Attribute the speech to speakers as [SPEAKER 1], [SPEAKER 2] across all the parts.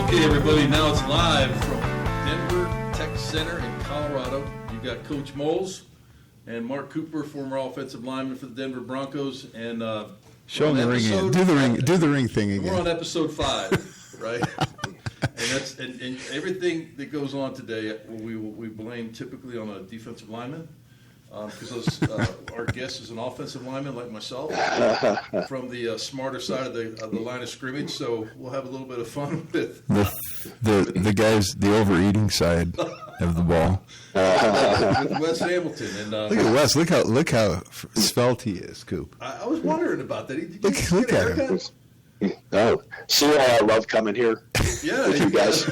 [SPEAKER 1] Okay, everybody, now it's live from Denver Tech Center in Colorado. You've got Coach Mulls and Mark Cooper, former offensive lineman for the Denver Broncos. And
[SPEAKER 2] show them the ring again. Do the ring thing again.
[SPEAKER 1] We're on episode 5, right? and everything that goes on today, we blame typically on a defensive lineman. Because our guest is an offensive lineman like myself from the smarter side of the line of scrimmage, so we'll have a little bit of fun with
[SPEAKER 2] the guys, the overeating side of the ball.
[SPEAKER 1] With Wes Hamilton. And
[SPEAKER 2] look at Wes. Look how svelte he is, Coop.
[SPEAKER 1] I was wondering about that. Did
[SPEAKER 2] you look at him.
[SPEAKER 3] Oh, see why I love coming here with you guys.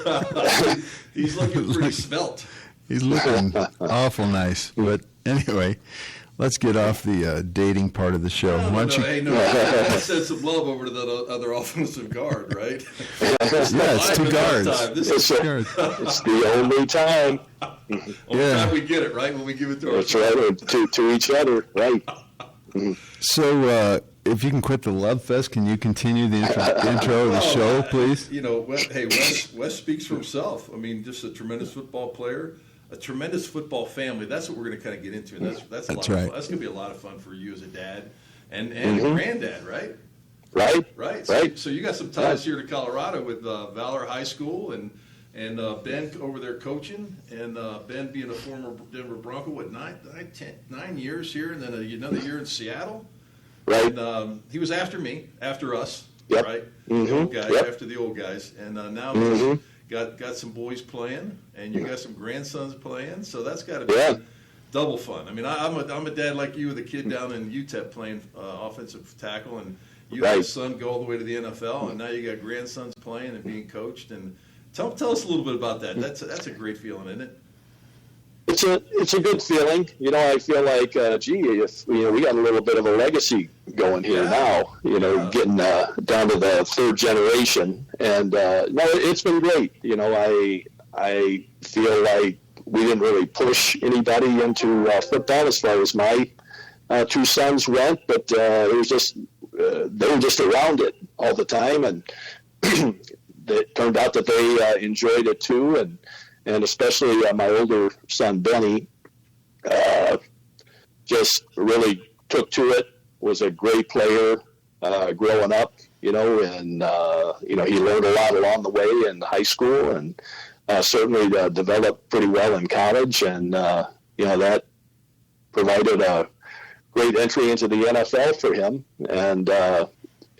[SPEAKER 1] He's looking pretty svelte.
[SPEAKER 2] He's looking awful nice, but anyway, let's get off the dating part of the show.
[SPEAKER 1] I send some love over to the other offensive guard, right?
[SPEAKER 2] It's 2 guards.
[SPEAKER 3] It's the only time.
[SPEAKER 1] Only time we get it, right? When we give it to
[SPEAKER 3] ourselves. That's right, to each other, right.
[SPEAKER 2] So, if you can quit the love fest, can you continue the intro of the show, please?
[SPEAKER 1] Wes speaks for himself. I mean, just a tremendous football player. A tremendous football family. That's what we're going to kind of get into, and that's a lot of fun. That's going to be a lot of fun for you as a dad and a granddad, right?
[SPEAKER 3] Right.
[SPEAKER 1] So you got some ties here to Colorado with Valor High School and Ben over there coaching, and Ben being a former Denver Bronco. What 9 years here, and then another year in Seattle.
[SPEAKER 3] Right.
[SPEAKER 1] And he was after us.
[SPEAKER 3] Yep.
[SPEAKER 1] Right. The old guys after the old guys, and now. He's got some boys playing, and you got some grandsons playing, so that's got to be double fun. I mean, I'm a dad like you with a kid down in UTEP playing offensive tackle, and you had a son go all the way to the NFL, and now you got grandsons playing and being coached. And tell us a little bit about that. That's a great feeling, isn't it?
[SPEAKER 3] It's a good feeling. I feel like, if we got a little bit of a legacy going here now. Getting down to the 3rd generation, and it's been great. I feel like we didn't really push anybody into football as far as my 2 sons went, but it was just they were just around it all the time, and it turned out that they enjoyed it too, and especially my older son, Benny, just really took to it, was a great player growing up, and, he learned a lot along the way in high school, and certainly developed pretty well in college, and, that provided a great entry into the NFL for him, and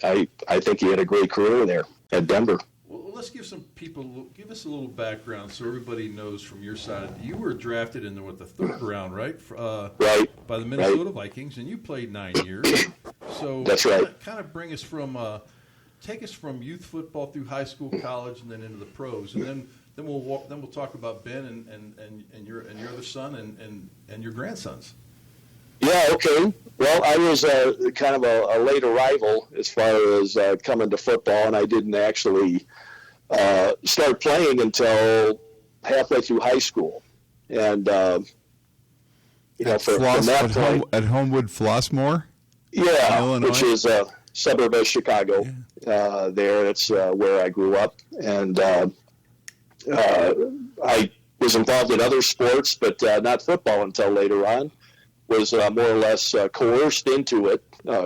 [SPEAKER 3] I think he had a great career there at Denver.
[SPEAKER 1] Let's give us a little background so everybody knows from your side. You were drafted in the 3rd round, right?
[SPEAKER 3] Right.
[SPEAKER 1] By the Minnesota Vikings, and you played 9 years. So
[SPEAKER 3] that's right.
[SPEAKER 1] Kind of bring us take us from youth football through high school, college, and then into the pros, and then we'll talk about Ben and your other son and your grandsons.
[SPEAKER 3] Yeah, okay. Well, I was kind of a late arrival as far as coming to football, and I didn't actually start playing until halfway through high school. And, from that point...
[SPEAKER 2] At Homewood Flossmoor?
[SPEAKER 3] Yeah, which is a suburb of Chicago. Yeah. There, it's where I grew up. And I was involved in other sports, but not football until later on. Was more or less coerced into it,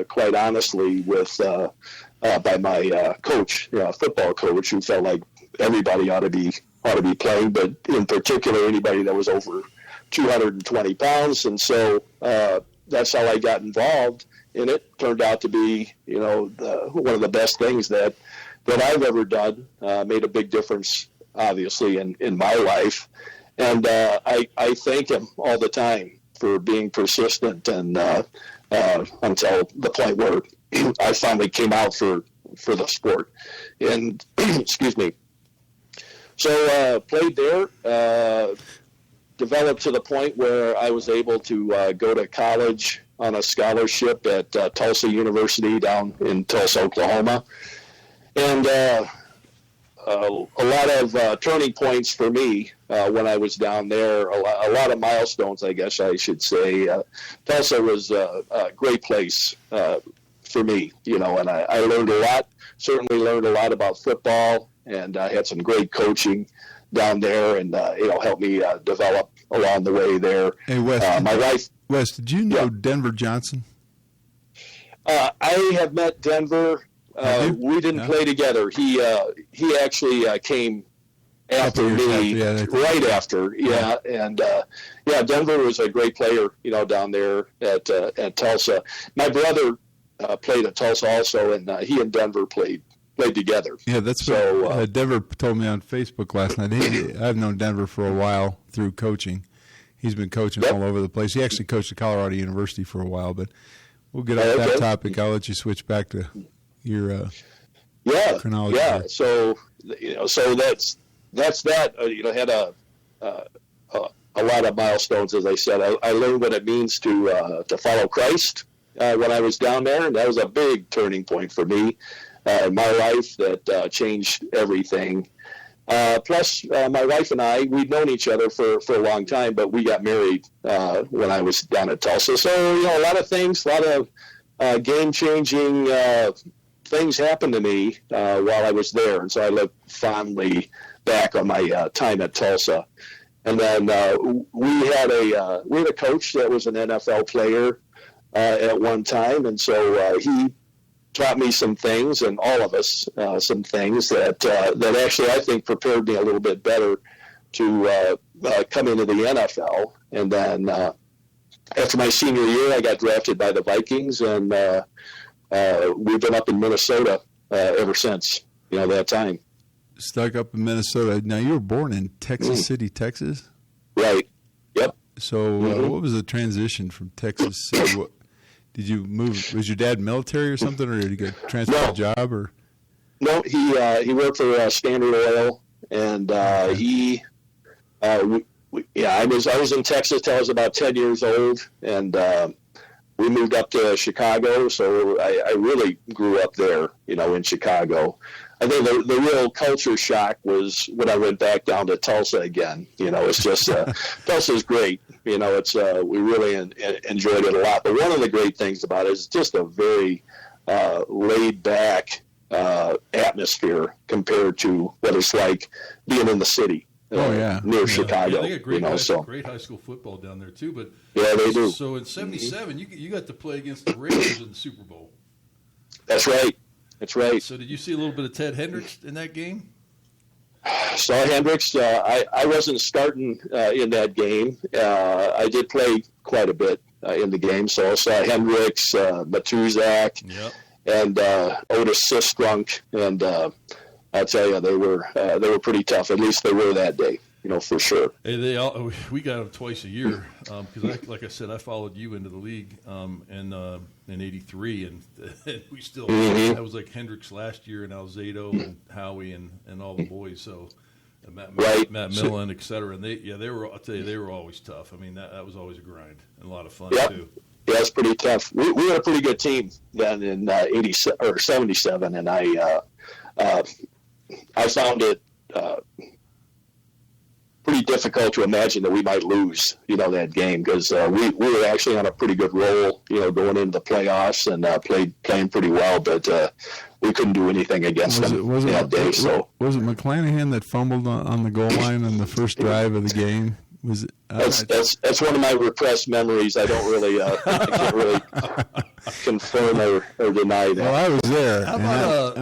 [SPEAKER 3] quite honestly, by my coach, football coach, who felt like everybody ought to be playing, but in particular anybody that was over 220 pounds. And so that's how I got involved in it. Turned out to be, one of the best things that I've ever done. Made a big difference, obviously, in my life, and I thank him all the time for being persistent, and until the point where I finally came out for the sport. And excuse me. So played there, developed to the point where I was able to go to college on a scholarship at Tulsa University down in Tulsa, Oklahoma. And a lot of turning points for me when I was down there, a lot of milestones, I guess I should say. Tulsa was a great place for me, and I learned a lot, certainly learned a lot about football, and I had some great coaching down there, and helped me develop along the way there.
[SPEAKER 2] Hey, Wes,
[SPEAKER 3] my wife.
[SPEAKER 2] Wes, did you know Denver Johnson?
[SPEAKER 3] I have met Denver. We didn't play together. He actually came after me, right after. Yeah, and Denver was a great player, down there at Tulsa. My brother played at Tulsa also, and he and Denver played together.
[SPEAKER 2] Yeah, that's what Denver told me on Facebook last night. I've known Denver for a while through coaching. He's been coaching all over the place. He actually coached at Colorado University for a while, but we'll get off that topic. I'll let you switch back to your chronology.
[SPEAKER 3] Yeah. So that's that. Had a lot of milestones, as I said. I learned what it means to follow Christ when I was down there, and that was a big turning point for me in my life that changed everything. Plus, my wife and I, we'd known each other for a long time, but we got married when I was down at Tulsa. So, a lot of things, a lot of game-changing things happened to me while I was there. And so I look fondly back on my time at Tulsa. And then we had a coach that was an NFL player at one time. And so he taught me some things, and all of us some things that actually I think prepared me a little bit better to come into the NFL. And then after my senior year, I got drafted by the Vikings, and we've been up in Minnesota ever since, that time.
[SPEAKER 2] Stuck up in Minnesota. Now, you were born in Texas City, Texas?
[SPEAKER 3] Right. Yep.
[SPEAKER 2] So what was the transition from Texas City? Did you move? Was your dad military or something, or did he get transferred to a job? Or
[SPEAKER 3] no, he worked for Standard Oil, and I was in Texas till I was about 10 years old, and we moved up to Chicago. So I really grew up there, in Chicago. I think the real culture shock was when I went back down to Tulsa again. It's just Tulsa's great. It's we really enjoyed it a lot. But one of the great things about it is just a very laid back atmosphere compared to what it's like being in the city. Near Chicago.
[SPEAKER 1] They got great high school football down there too. But
[SPEAKER 3] yeah, they do.
[SPEAKER 1] So in '77, you got to play against the Raiders in the Super Bowl.
[SPEAKER 3] That's right. That's right.
[SPEAKER 1] So did you see a little bit of Ted Hendricks in that game?
[SPEAKER 3] Saw Hendricks. I wasn't starting in that game. I did play quite a bit in the game. So I saw Hendricks, Matuzak, and Otis Sistrunk. And I'll tell you, they were pretty tough. At least they were that day. For sure.
[SPEAKER 1] Hey, we got them twice a year because, like I said, I followed you into the league in '83, and we still that was like Hendricks last year, and Alzado and Howie and all the boys. So Matt Millen, et cetera, and they were. I'll tell you, they were always tough. I mean, that was always a grind and a lot of fun too.
[SPEAKER 3] Yeah, it's pretty tough. We had a pretty good team then in '87 or '77, and I found it. Pretty difficult to imagine that we might lose, that game because we were actually on a pretty good roll, going into the playoffs and playing pretty well, but we couldn't do anything against them that day. So
[SPEAKER 2] was it McClanahan that fumbled on the goal line on the first drive of the game? Was it?
[SPEAKER 3] That's one of my repressed memories. I don't really, I can't really confirm or deny that.
[SPEAKER 2] Well, I was there. I'm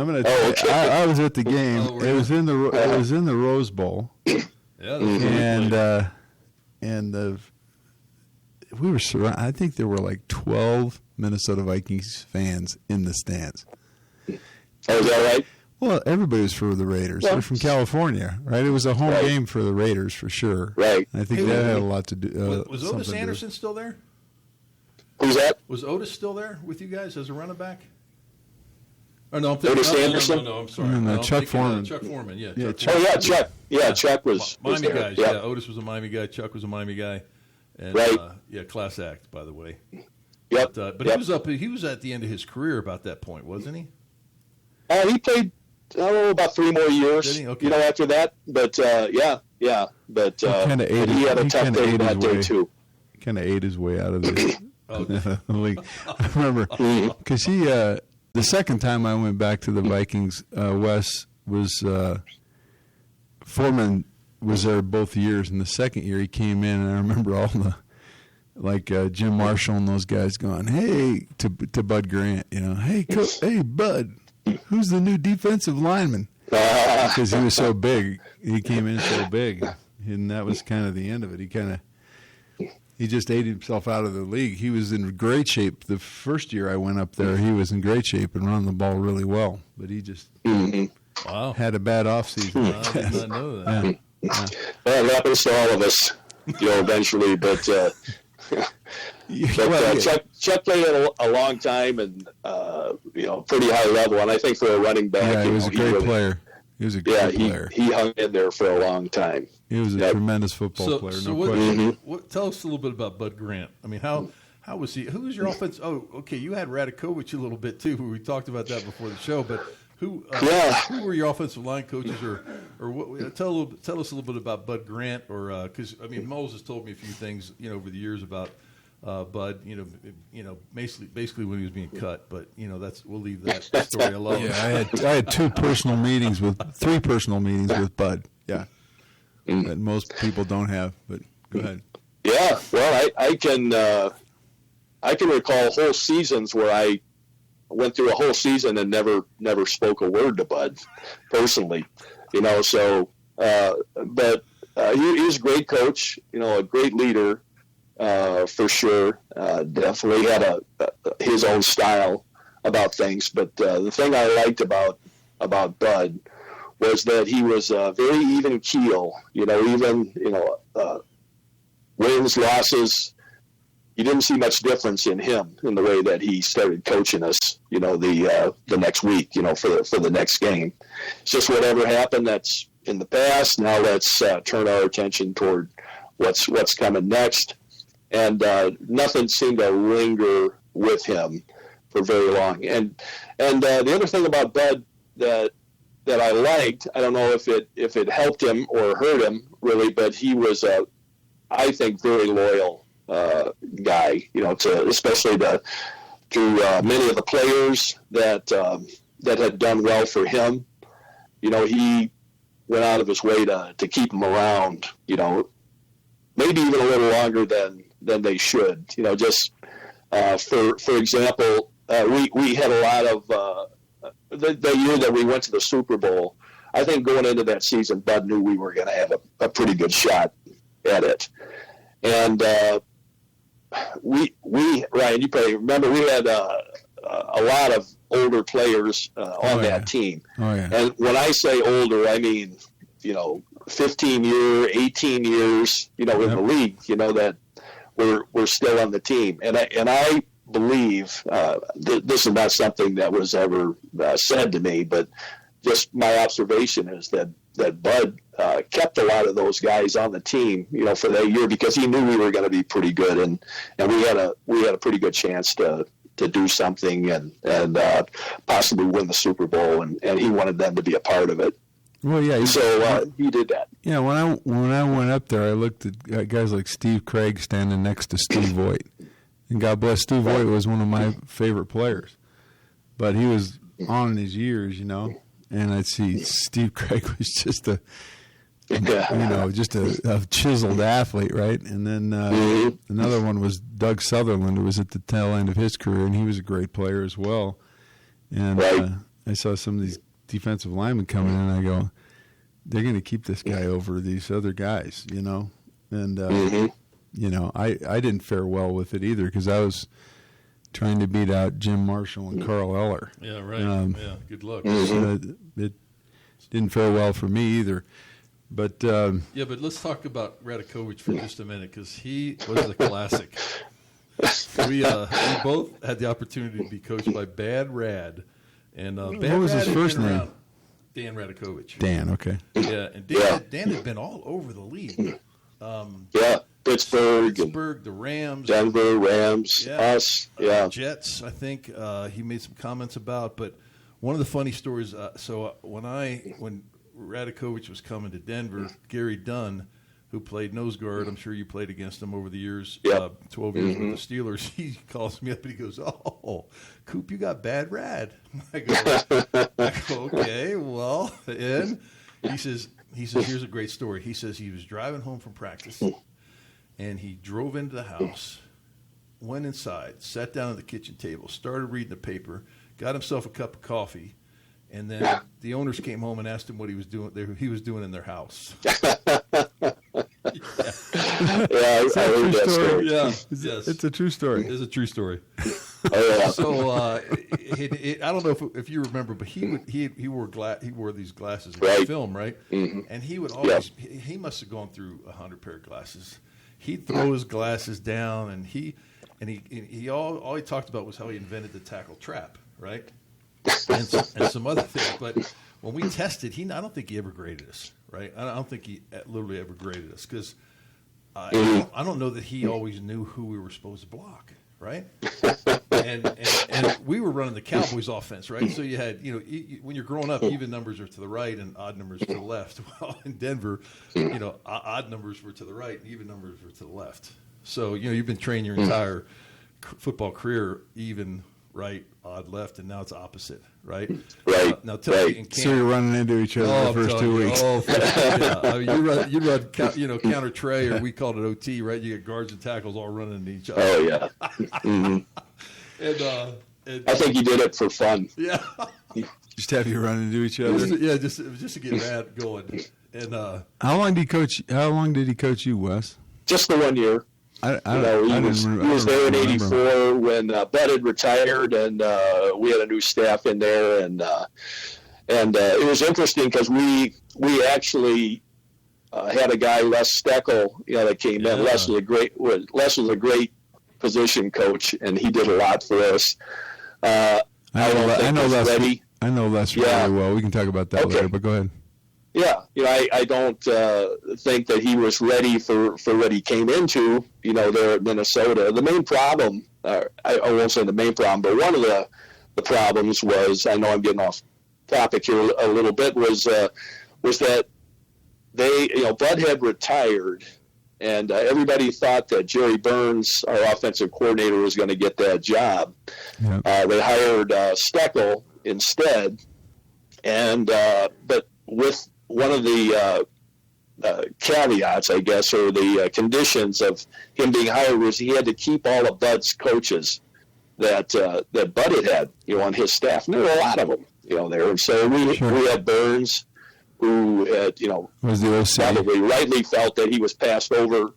[SPEAKER 2] going to. I was at the game. It was in the Rose Bowl.
[SPEAKER 1] Yeah,
[SPEAKER 2] we were surrounded. I think there were like 12 Minnesota Vikings fans in the stands.
[SPEAKER 3] Oh, is that right?
[SPEAKER 2] Well, everybody was for the Raiders. They're from California, right? It was a home game for the Raiders for sure.
[SPEAKER 3] Right.
[SPEAKER 2] I think that had a lot to do.
[SPEAKER 1] Was Otis Anderson still there?
[SPEAKER 3] Who's that?
[SPEAKER 1] Was Otis still there with you guys as a running back? Oh, no, I'm
[SPEAKER 3] Otis Anderson?
[SPEAKER 1] No, I'm sorry.
[SPEAKER 2] Chuck Foreman.
[SPEAKER 1] Chuck Foreman, yeah.
[SPEAKER 3] Chuck. Yeah, Chuck was
[SPEAKER 1] Miami
[SPEAKER 3] there.
[SPEAKER 1] guys.
[SPEAKER 3] Yep.
[SPEAKER 1] Yeah, Otis was a Miami guy. Chuck was a Miami guy. And, class act, by the way.
[SPEAKER 3] Yep.
[SPEAKER 1] But he was at the end of his career about that point, wasn't he?
[SPEAKER 3] He played about 3 more years.
[SPEAKER 1] Did he? Okay.
[SPEAKER 3] After that. But But he had a tough day that day too.
[SPEAKER 2] He kind of ate his way out of the league. I remember because he. The second time I went back to the Vikings, Wes, was Foreman was there both years, and the second year he came in, and I remember all the Jim Marshall and those guys going, "Hey," to Bud Grant, "Hey, hey, Bud, who's the new defensive lineman?" Because he was so big, he came in so big, and that was kind of the end of it. He just ate himself out of the league. He was in great shape. The first year I went up there, he was in great shape and running the ball really well. But he just had a bad offseason.
[SPEAKER 1] I did not know that.
[SPEAKER 3] Well, it happens to all of us, eventually. But Chuck played a long time and pretty high level. And I think for a running back,
[SPEAKER 2] he was a great player. He was a great player.
[SPEAKER 3] He hung in there for a long time.
[SPEAKER 2] He was a tremendous football player. No question.
[SPEAKER 1] Tell us a little bit about Bud Grant. I mean, how was he? Who was your offense? Oh, okay, you had Radakovich a little bit too. We talked about that before the show, but. Who were your offensive line coaches, or what? Tell us a little bit about Bud Grant, or because Mulls has told me a few things over the years about Bud, basically when he was being cut, but we'll leave that story alone.
[SPEAKER 2] Yeah, I had three personal meetings with Bud. Yeah, that most people don't have. But go ahead.
[SPEAKER 3] Yeah, well, I can recall whole seasons where I went through a whole season and never spoke a word to Bud personally, so but he was a great coach, a great leader, for sure. Definitely had his own style about things, but the thing I liked about Bud was that he was very even keel, wins, losses. You didn't see much difference in him in the way that he started coaching us, the next week, for the next game. It's just whatever happened, that's in the past. Now let's turn our attention toward what's coming next. And nothing seemed to linger with him for very long. And the other thing about Bud that I liked, I don't know if it helped him or hurt him really, but he was I think very loyal guy, especially to many of the players that had done well for him. He went out of his way to keep them around, maybe even a little longer than they should. Just for example, we had a lot of the year that we went to the Super Bowl. I think going into that season, Bud knew we were going to have a pretty good shot at it. And we Ryan, you probably remember we had a lot of older players on that team.
[SPEAKER 2] Oh, yeah.
[SPEAKER 3] And when I say older, I mean 15 years, 18 years, in the league, that we're still on the team. And I believe this is not something that was ever said to me, but just my observation is that Bud kept a lot of those guys on the team, for that year because he knew we were going to be pretty good, and we had a pretty good chance to do something and possibly win the Super Bowl, and he wanted them to be a part of it.
[SPEAKER 2] Well, yeah.
[SPEAKER 3] So he did that.
[SPEAKER 2] Yeah, when I went up there, I looked at guys like Steve Craig standing next to Steve Voigt, and God bless Steve Voigt was one of my favorite players, but he was on in his years, and I'd see Steve Craig was just a chiseled athlete, right? And then another one was Doug Sutherland, who was at the tail end of his career, and he was a great player as well. And I saw some of these defensive linemen coming in, and I go, they're going to keep this guy over these other guys, And, I didn't fare well with it either because I was trying to beat out Jim Marshall and Carl Eller.
[SPEAKER 1] Yeah, right. Good luck.
[SPEAKER 2] So it didn't fare well for me either. But
[SPEAKER 1] but let's talk about Radakovich for just a minute because he was a classic. We both had the opportunity to be coached by Bad Rad, and
[SPEAKER 2] what was his first name?
[SPEAKER 1] Dan Radakovich.
[SPEAKER 2] Dan, okay.
[SPEAKER 1] Yeah, and Dan had been all over the league.
[SPEAKER 3] Pittsburgh,
[SPEAKER 1] the Rams,
[SPEAKER 3] Denver, Rams, us,
[SPEAKER 1] Jets. I think he made some comments about. But one of the funny stories. So when Radakovich was coming to Denver, Gary Dunn, who played nose guard. I'm sure you played against him over the years,
[SPEAKER 3] Yep.
[SPEAKER 1] 12 years with the Steelers. He calls me up and he goes, "Oh, Coop, you got bad rad." I go, "Okay, well," and he says, "Here's a great story." He says he was driving home from practice, and he drove into the house, went inside, sat down at the kitchen table, started reading the paper, got himself a cup of coffee, and then the owners came home and asked him what he was doing. He was doing in their house.
[SPEAKER 3] I heard that story.
[SPEAKER 1] Yeah,
[SPEAKER 2] It's a true story.
[SPEAKER 1] It is a true story.
[SPEAKER 3] Oh, yeah.
[SPEAKER 1] So I don't know if you remember, but he wore these glasses in
[SPEAKER 3] Right.
[SPEAKER 1] film, right?
[SPEAKER 3] Mm-hmm.
[SPEAKER 1] And he would always he must have gone through 100 pair of glasses. He'd throw his glasses down, and he all he talked about was how he invented the tackle trap, right? And some other things. But when we tested, I don't think he ever graded us, right? I don't think he literally ever graded us because I don't know that he always knew who we were supposed to block, right? And we were running the Cowboys offense, right? So you had, when you're growing up, even numbers are to the right and odd numbers to the left. Well, in Denver, odd numbers were to the right and even numbers were to the left. So, you've been trained your entire football career, even, right, odd, left, and now it's opposite, right?
[SPEAKER 3] Right.
[SPEAKER 1] Now tell me, in camp,
[SPEAKER 2] So you're running into each other the first 2 weeks.
[SPEAKER 1] you run counter tray, or we called it OT, right? You get guards and tackles all running into each other.
[SPEAKER 3] Oh, yeah. Mm-hmm.
[SPEAKER 1] And
[SPEAKER 3] I think he did it for fun.
[SPEAKER 1] yeah,
[SPEAKER 2] Just have you run into each other.
[SPEAKER 1] just to get that going. And
[SPEAKER 2] How long did he coach you, Wes?
[SPEAKER 3] Just the 1 year.
[SPEAKER 2] He
[SPEAKER 3] He was there in '84 when Bud had retired, and we had a new staff in there, and it was interesting because we actually had a guy, Les Steckel, that came in. Les was a great position coach, and he did a lot for us.
[SPEAKER 2] I know Les
[SPEAKER 3] Yeah.
[SPEAKER 2] really well. We can talk about that later, but go ahead.
[SPEAKER 3] Yeah, I don't think that he was ready for what he came into, there at Minnesota. The main problem, I won't say the main problem, but one of the problems was, I know I'm getting off topic here a little bit, was that they, Bud had retired, and everybody thought that Jerry Burns, our offensive coordinator, was going to get that job. Yep. They hired Steckel instead, and but with one of the caveats, I guess, or the conditions of him being hired was he had to keep all of Bud's coaches that Bud had on his staff. And there were a lot of them, there. And so we had Burns, who had,
[SPEAKER 2] was the OC.
[SPEAKER 3] Probably rightly felt that he was passed over,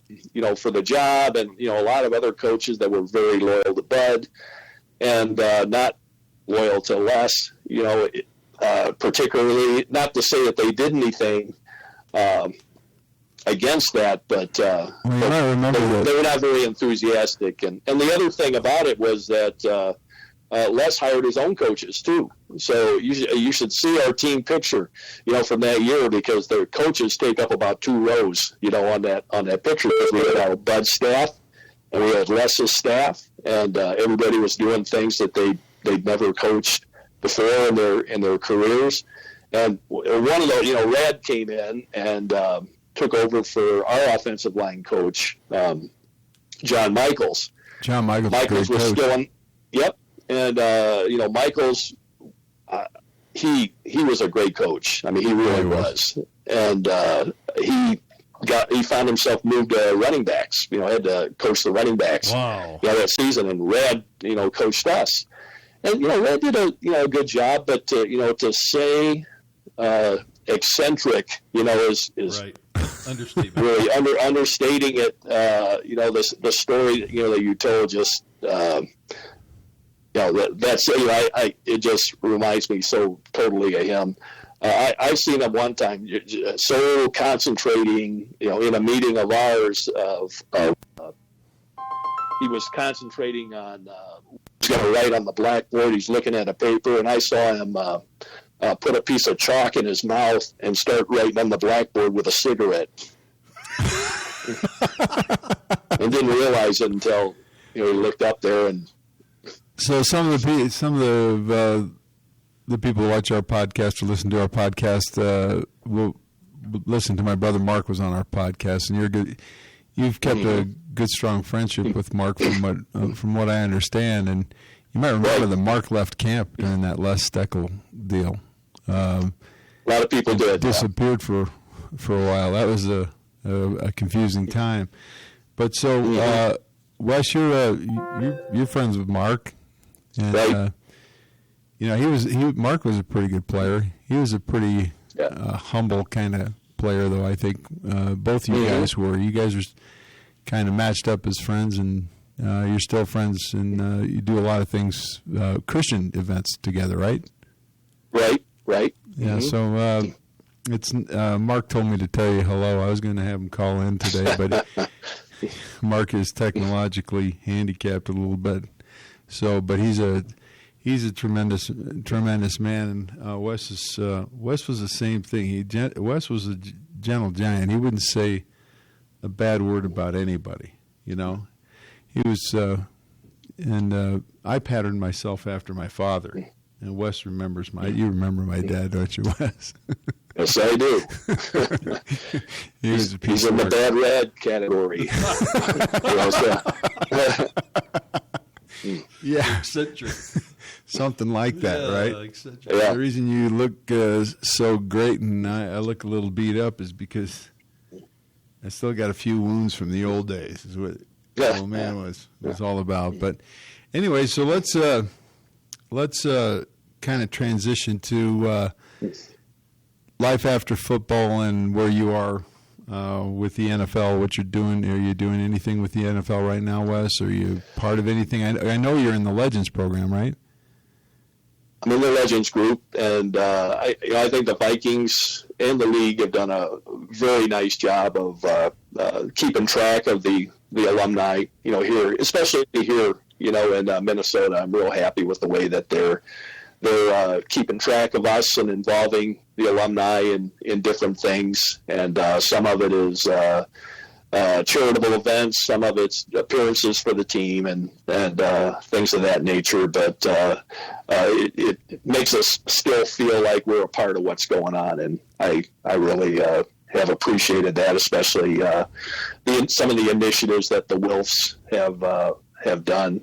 [SPEAKER 3] for the job, and a lot of other coaches that were very loyal to Bud and not loyal to Les, particularly, not to say that they did anything against that, but they were not very enthusiastic. And the other thing about it was that Les hired his own coaches too. So you should see our team picture, from that year, because their coaches take up about 2 rows, on that picture, because we had our Bud staff and we had Les's staff, and everybody was doing things that they'd never coached before in their careers. And one of those, Rad came in and took over for our offensive line coach, John Michaels.
[SPEAKER 2] John Michaels
[SPEAKER 3] was
[SPEAKER 2] coach.
[SPEAKER 3] Still in. Yep. And Michaels, he was a great coach. I mean, he really was. And he found himself moved to running backs. Had to coach the running backs.
[SPEAKER 1] Wow.
[SPEAKER 3] That season, and Rad, coached us. And Rad did a good job, but to say eccentric, is
[SPEAKER 1] right. Understatement.
[SPEAKER 3] Really understating it. The story that you told just. That's it just reminds me so totally of him. I've seen him one time so concentrating, in a meeting of ours he was concentrating on he's going to write on the blackboard. He's looking at a paper, and I saw him put a piece of chalk in his mouth and start writing on the blackboard with a cigarette. And didn't realize it until he looked up there. And
[SPEAKER 2] so some of the people who watch our podcast or listen to our podcast will listened to my brother Mark was on our podcast, and you've kept a good, strong friendship with Mark from what I understand, and you might remember that Mark left camp during that Les Steckel deal.
[SPEAKER 3] A lot of people did.
[SPEAKER 2] Disappeared for a while. That was a confusing time. But so, Wes, you're friends with Mark, and
[SPEAKER 3] right.
[SPEAKER 2] Mark was a pretty good player. He was a pretty humble kind of player, though. I think both you guys were. You guys were kind of matched up as friends, and you're still friends, and you do a lot of things, Christian events together, right?
[SPEAKER 3] Right.
[SPEAKER 2] Yeah. So it's Mark told me to tell you hello. I was going to have him call in today, but Mark is technologically handicapped a little bit. So, but he's a tremendous man. And Wes was the same thing. Wes was a gentle giant. He wouldn't say a bad word about anybody. You know, he was. I patterned myself after my father. And Wes remembers you remember my dad, don't you, Wes?
[SPEAKER 3] Yes, I do.
[SPEAKER 2] He's
[SPEAKER 3] in the bad red category.
[SPEAKER 2] Yeah.
[SPEAKER 1] Eccentric.
[SPEAKER 2] Something like that, right?
[SPEAKER 1] Eccentric.
[SPEAKER 3] Yeah.
[SPEAKER 2] The reason you look so great and I look a little beat up is because I still got a few wounds from the old days, is what the old man was all about. But anyway, so let's kind of transition to life after football and where you are with the NFL, what you're doing. Are you doing anything with the NFL right now, Wes? Are you part of anything? I know you're in the Legends program, right?
[SPEAKER 3] I'm in the Legends group, and I think the Vikings and the league have done a very nice job of keeping track of the alumni, here, especially here, in Minnesota. I'm real happy with the way that they're keeping track of us and involving the alumni in different things. And some of it is charitable events, some of it's appearances for the team and things of that nature. But it makes us still feel like we're a part of what's going on. And I really have appreciated that, especially some of the initiatives that the Wolves have done.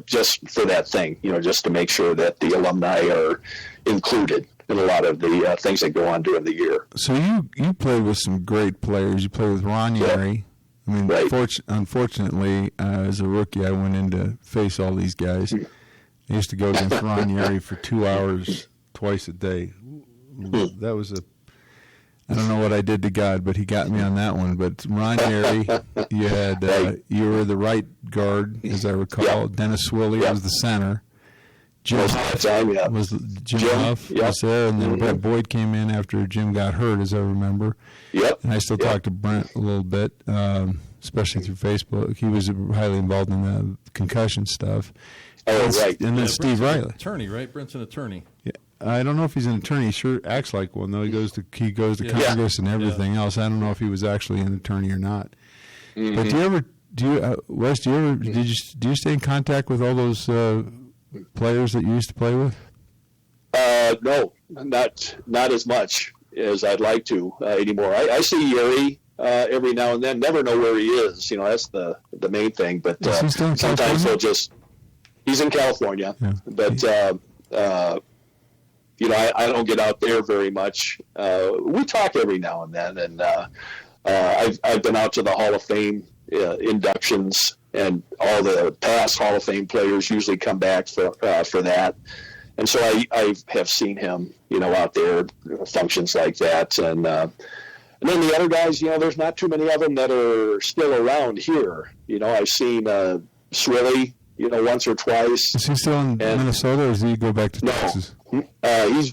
[SPEAKER 3] Just for that thing, just to make sure that the alumni are included in a lot of the things that go on during the year.
[SPEAKER 2] So you played with some great players. You played with Ron Yary. I mean,
[SPEAKER 3] right.
[SPEAKER 2] Unfortunately, as a rookie, I went in to face all these guys. I used to go against Ron Yary for 2 hours twice a day. That was I don't know what I did to God, but he got me on that one. But Ron Yary, you had you were the right guard, as I recall.
[SPEAKER 3] Yep.
[SPEAKER 2] Dennis Swilley was the center. Jim Huff was there, and then Brent Boyd came in after Jim got hurt, as I remember.
[SPEAKER 3] Yep.
[SPEAKER 2] And I still talk to Brent a little bit, especially through Facebook. He was highly involved in the concussion stuff.
[SPEAKER 3] Right.
[SPEAKER 2] And then Steve Riley.
[SPEAKER 1] Attorney, right? Brent's an attorney.
[SPEAKER 2] Yeah. I don't know if he's an attorney. He sure acts like one, though. He goes to Congress and everything else. I don't know if he was actually an attorney or not. Mm-hmm. But Wes, do you stay in contact with all those players that you used to play with?
[SPEAKER 3] No, not as much as I'd like to anymore. I see Yuri every now and then. Never know where he is. That's the main thing. But sometimes he's in California. Yeah. But I don't get out there very much. We talk every now and then, and I've been out to the Hall of Fame inductions, and all the past Hall of Fame players usually come back for that. And so I have seen him, out there, functions like that. And then the other guys, there's not too many of them that are still around here. I've seen Swilly, once or twice.
[SPEAKER 2] Is he still in Minnesota, or does he go back to Texas?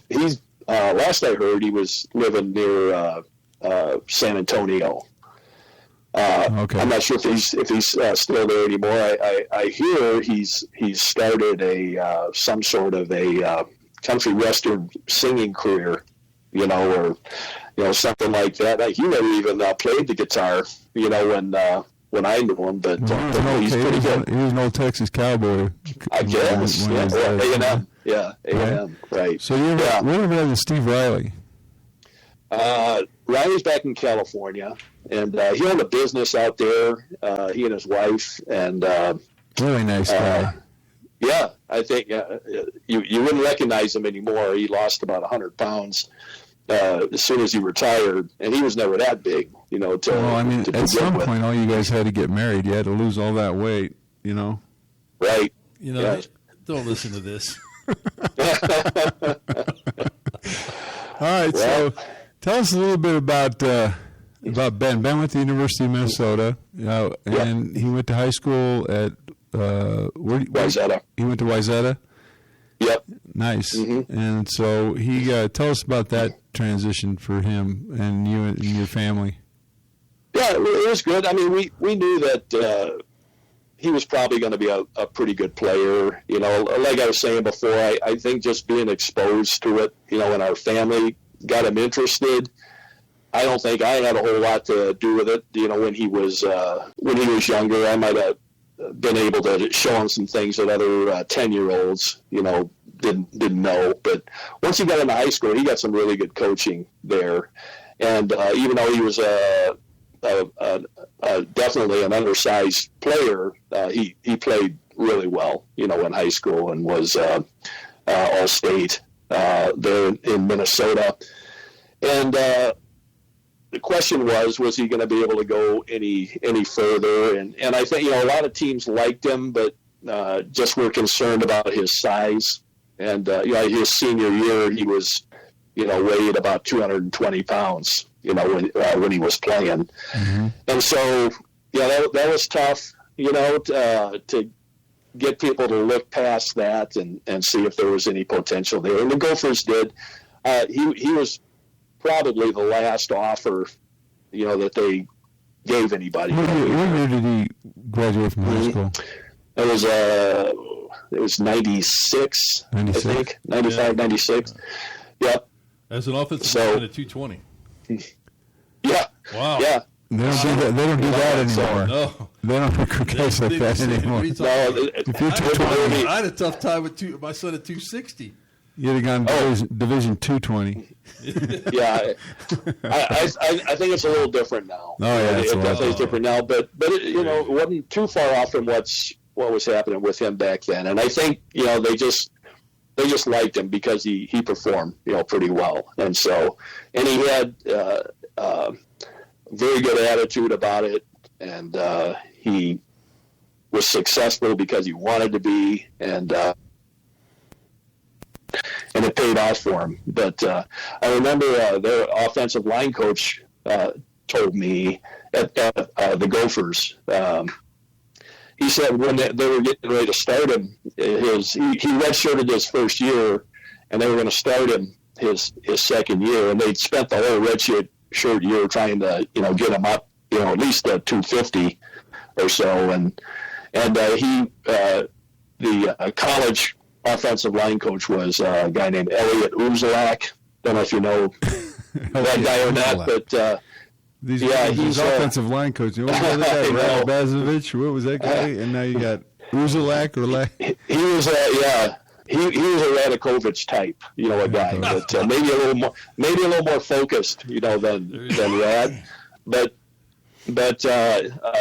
[SPEAKER 3] He's last I heard, he was living near San Antonio. Okay. I'm not sure if he's still there anymore. I hear he's started some sort of a country western singing career, or something like that. He never even played the guitar, when I knew him, but he's pretty good.
[SPEAKER 2] He was an old Texas cowboy.
[SPEAKER 3] I guess. A&M. Yeah, A&M. Right.
[SPEAKER 2] So you ever had Steve Riley?
[SPEAKER 3] Riley's back in California, and he owned a business out there. He and his wife, and
[SPEAKER 2] really nice guy.
[SPEAKER 3] Yeah, I think you wouldn't recognize him anymore. He lost about 100 pounds as soon as he retired, and he was never that big, Well,
[SPEAKER 2] I mean, at some point, all you guys had to get married. You had to lose all that weight,
[SPEAKER 3] Right.
[SPEAKER 4] Don't listen to this.
[SPEAKER 2] All right, so tell us a little bit about Ben. Ben went to the University of Minnesota, and he went to high school at
[SPEAKER 3] Wayzata.
[SPEAKER 2] He went to Wayzata?
[SPEAKER 3] Yep.
[SPEAKER 2] Nice.
[SPEAKER 3] Mm-hmm.
[SPEAKER 2] And so tell us about that transition for him and you and your family.
[SPEAKER 3] Yeah, it was good. I mean, we knew that he was probably going to be a pretty good player. Like I was saying before, I think just being exposed to it, in our family got him interested. I don't think I had a whole lot to do with it. When he was younger, I might have been able to show him some things that other 10-year-olds, didn't know. But once he got into high school, he got some really good coaching there. And even though he was definitely an undersized player, he played really well, in high school, and was all-state there in Minnesota. And the question was he going to be able to go any further? And I think, a lot of teams liked him, but just were concerned about his size. And, his senior year, he was, weighed about 220 pounds, when he was playing. Mm-hmm. And so, that was tough, to get people to look past that and see if there was any potential there. And the Gophers did. He was probably the last offer, that they gave anybody.
[SPEAKER 2] What year did he graduate from high school?
[SPEAKER 3] It was 96, I think. 95, 96. Yep.
[SPEAKER 4] As an offensive lineman at 220.
[SPEAKER 3] Yeah.
[SPEAKER 4] Wow.
[SPEAKER 3] Yeah.
[SPEAKER 2] They don't do that anymore.
[SPEAKER 4] No.
[SPEAKER 2] They don't recruit guys like that anymore.
[SPEAKER 4] I had a tough time with my son at 260.
[SPEAKER 2] You'd have gone Division 220.
[SPEAKER 3] Yeah, I think it's a little different now.
[SPEAKER 2] Oh yeah,
[SPEAKER 3] it's definitely different now. But it wasn't too far off from what was happening with him back then. And I think they just liked him because he performed pretty well. And he had very good attitude about it, and he was successful because he wanted to be, and it paid off for him. But I remember their offensive line coach told me at the Gophers, he said when they were getting ready to start him, he redshirted his first year, and they were going to start him his second year, and they'd spent the whole redshirt year trying to get him up at least 250 or so, and the college offensive line coach was a guy named Elliot Uzelac. Don't know if you know that guy or not, but
[SPEAKER 2] he's offensive line coach. What was the other guy? Bazovich? What was that guy? And now you got Uzelac or
[SPEAKER 3] He was he was a Radakovich type, a guy, but maybe a little more focused, than Rad. But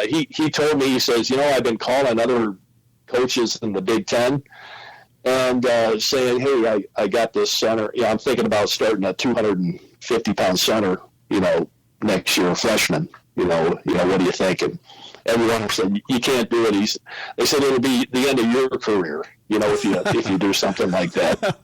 [SPEAKER 3] he told me, he says, I've been calling other coaches in the Big Ten and saying, hey, I got this center. I'm thinking about starting a 250-pound center, next year, a freshman. What do you think? And everyone said, you can't do it. They said it'll be the end of your career, if you do something like that.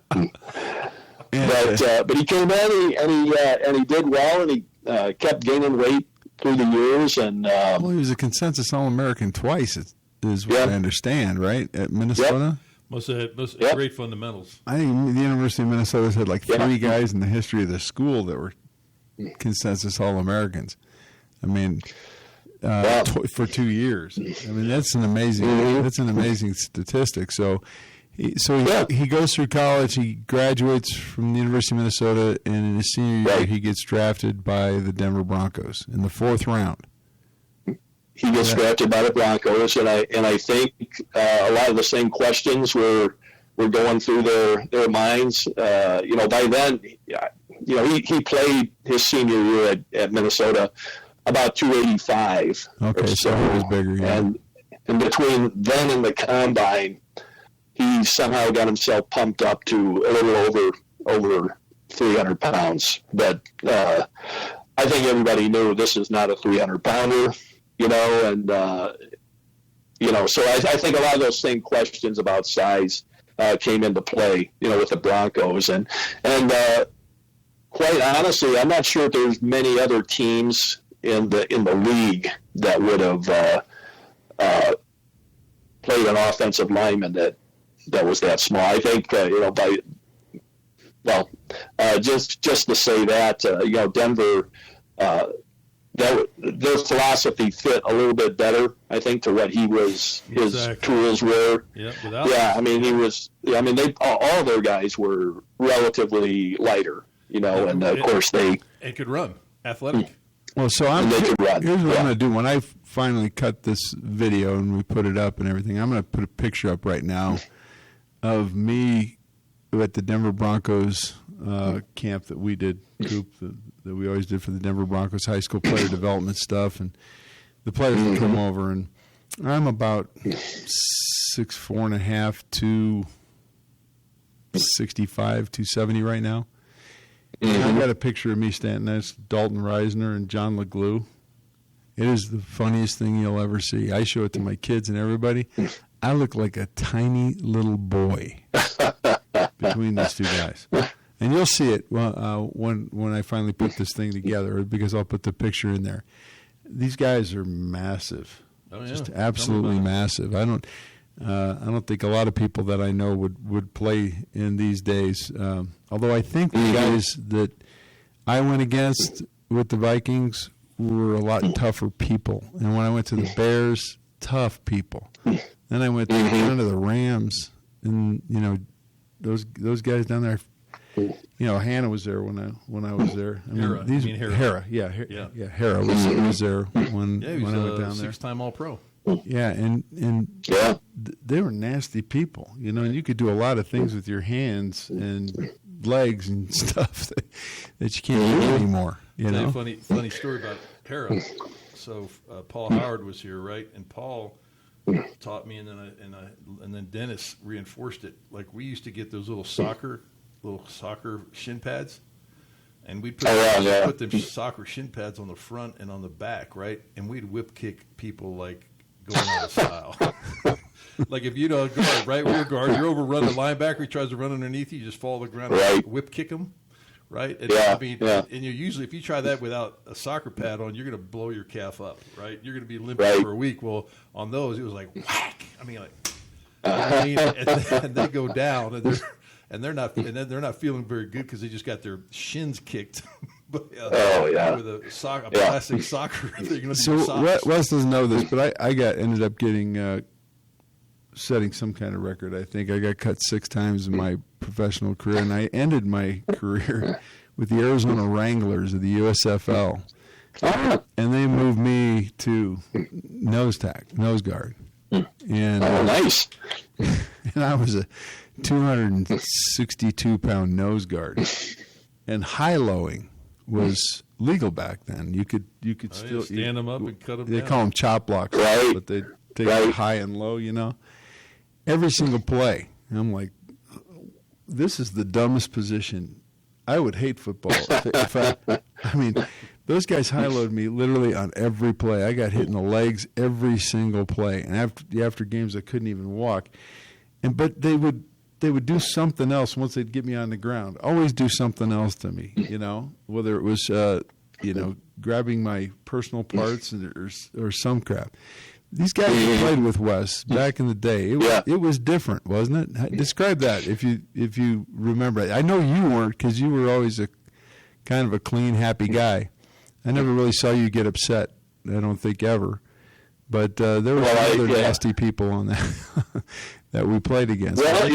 [SPEAKER 3] But he came in and he did well, and he kept gaining weight through the years. And
[SPEAKER 2] he was a consensus All-American twice, is what I understand, right, at Minnesota?
[SPEAKER 4] Yep. Must great fundamentals.
[SPEAKER 2] I think the University of Minnesota had like 3 guys in the history of the school that were consensus All-Americans. I mean, for 2 years. I mean, that's an amazing statistic. So he goes through college. He graduates from the University of Minnesota, and in his senior year, he gets drafted by the Denver Broncos in the 4th round.
[SPEAKER 3] He gets drafted by the Broncos, and I think a lot of the same questions were going through their minds. By then, he played his senior year at Minnesota about 285.
[SPEAKER 2] Okay, so he was bigger, yeah.
[SPEAKER 3] And between then and the combine, he somehow got himself pumped up to a little over 300 pounds. But I think everybody knew this is not a 300-pounder, and so I think a lot of those same questions about size came into play, with the Broncos, and quite honestly, I'm not sure if there's many other teams in the league that would have played an offensive lineman that was that small. I think just to say that Denver, their philosophy fit a little bit better, I think, to what his tools were.
[SPEAKER 4] Yeah,
[SPEAKER 3] I mean, all their guys were relatively lighter, and of course they
[SPEAKER 4] could run, athletic.
[SPEAKER 2] Well, so here's what I'm going to do. When I finally cut this video and we put it up and everything, I'm going to put a picture up right now of me at the Denver Broncos camp that we did, Coop, that we always did for the Denver Broncos high school player development stuff, and the players would come over, and I'm about 6'4.5", 265, 270 right now. And I've got a picture of me standing next to Dalton Reisner and John LeGlue. It is the funniest thing you'll ever see. I show it to my kids and everybody. I look like a tiny little boy between these two guys. And you'll see it when I finally put this thing together, because I'll put the picture in there. These guys are massive, just absolutely massive. I don't think a lot of people that I know would play in these days. Although I think the guys that I went against with the Vikings were a lot tougher people. And when I went to the Bears, tough people. Then I went down to the Rams, and those guys down there. Hannah was there when I was there.
[SPEAKER 4] Hera.
[SPEAKER 2] Hera, yeah, Hera was there when I went down there.
[SPEAKER 4] 6-time All-Pro.
[SPEAKER 2] Yeah, and they were nasty people, and you could do a lot of things with your hands and legs and stuff that you can't do anymore.
[SPEAKER 4] Funny story about Hera. So Paul Howard was here, right? And Paul taught me, and then Dennis reinforced it. Like, we used to get those little soccer shin pads, and we'd put them soccer shin pads on the front and on the back, right? And we'd whip kick people like going out of style. Like, if guard, right rear guard, you're overrun the linebacker, he tries to run underneath you, just fall to the ground and whip kick him, right? And, and you usually, if you try that without a soccer pad on, you're going to blow your calf up, right? You're going to be limping for a week. Well, on those, it was like whack. I mean, and they go down, and they're not feeling very good because they just got their shins kicked. With a plastic soccer thing.
[SPEAKER 2] So Wes doesn't know this, but I ended up getting setting some kind of record. I think I got cut 6 times in my professional career, and I ended my career with the Arizona Wranglers of the USFL, and they moved me to nose guard. And
[SPEAKER 3] nice.
[SPEAKER 2] And I was a 262-pound nose guard, and high-lowing was legal back then. You could still
[SPEAKER 4] stand them up and cut them down.
[SPEAKER 2] They call them chop blocks, but they take it high and low, Every single play. And I'm like, this is the dumbest position. I would hate football. Those guys high-loaded me literally on every play. I got hit in the legs every single play. And after games, I couldn't even walk. But they would do something else once they'd get me on the ground. Always do something else to me, whether it was, grabbing my personal parts or some crap. These guys who played with Wes back in the day, it was different, wasn't it? Describe that if you remember it. I know you weren't, because you were always a kind of a clean, happy guy. I never really saw you get upset, I don't think, ever. But there were other nasty people on that that we played against.
[SPEAKER 3] Well,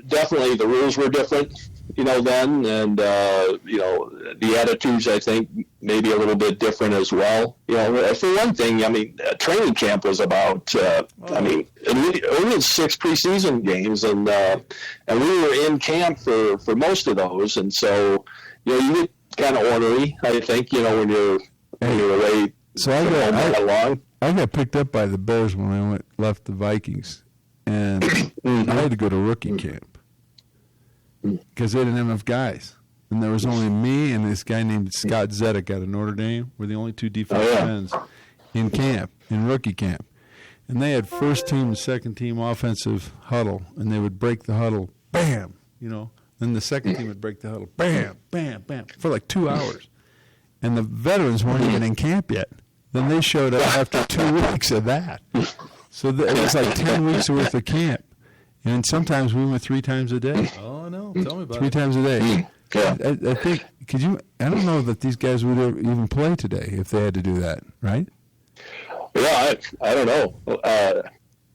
[SPEAKER 3] definitely the rules were different. then, and the attitudes, I think, maybe a little bit different as well. For one thing, training camp was about. We had 6 preseason games, and we were in camp for most of those, and so you get kind of ornery, I think, when you're away.
[SPEAKER 2] So I got picked up by the Bears when I left the Vikings, and I had to go to rookie camp because they didn't have enough guys. And there was only me and this guy named Scott Zedek out of Notre Dame. We're the only 2 defensive ends in rookie camp. And they had first team and second team offensive huddle, and they would break the huddle, bam, Then the second team would break the huddle, bam, bam, bam, for like 2 hours. And the veterans weren't even in camp yet. Then they showed up after 2 weeks of that. So it was like 10 weeks worth of camp. And sometimes we went 3 times a day.
[SPEAKER 4] Oh, I know. Tell me about
[SPEAKER 2] 3
[SPEAKER 4] it.
[SPEAKER 2] times a day.
[SPEAKER 3] Yeah.
[SPEAKER 2] I think, I don't know that these guys would even play today if they had to do that, right?
[SPEAKER 3] Yeah, I don't know.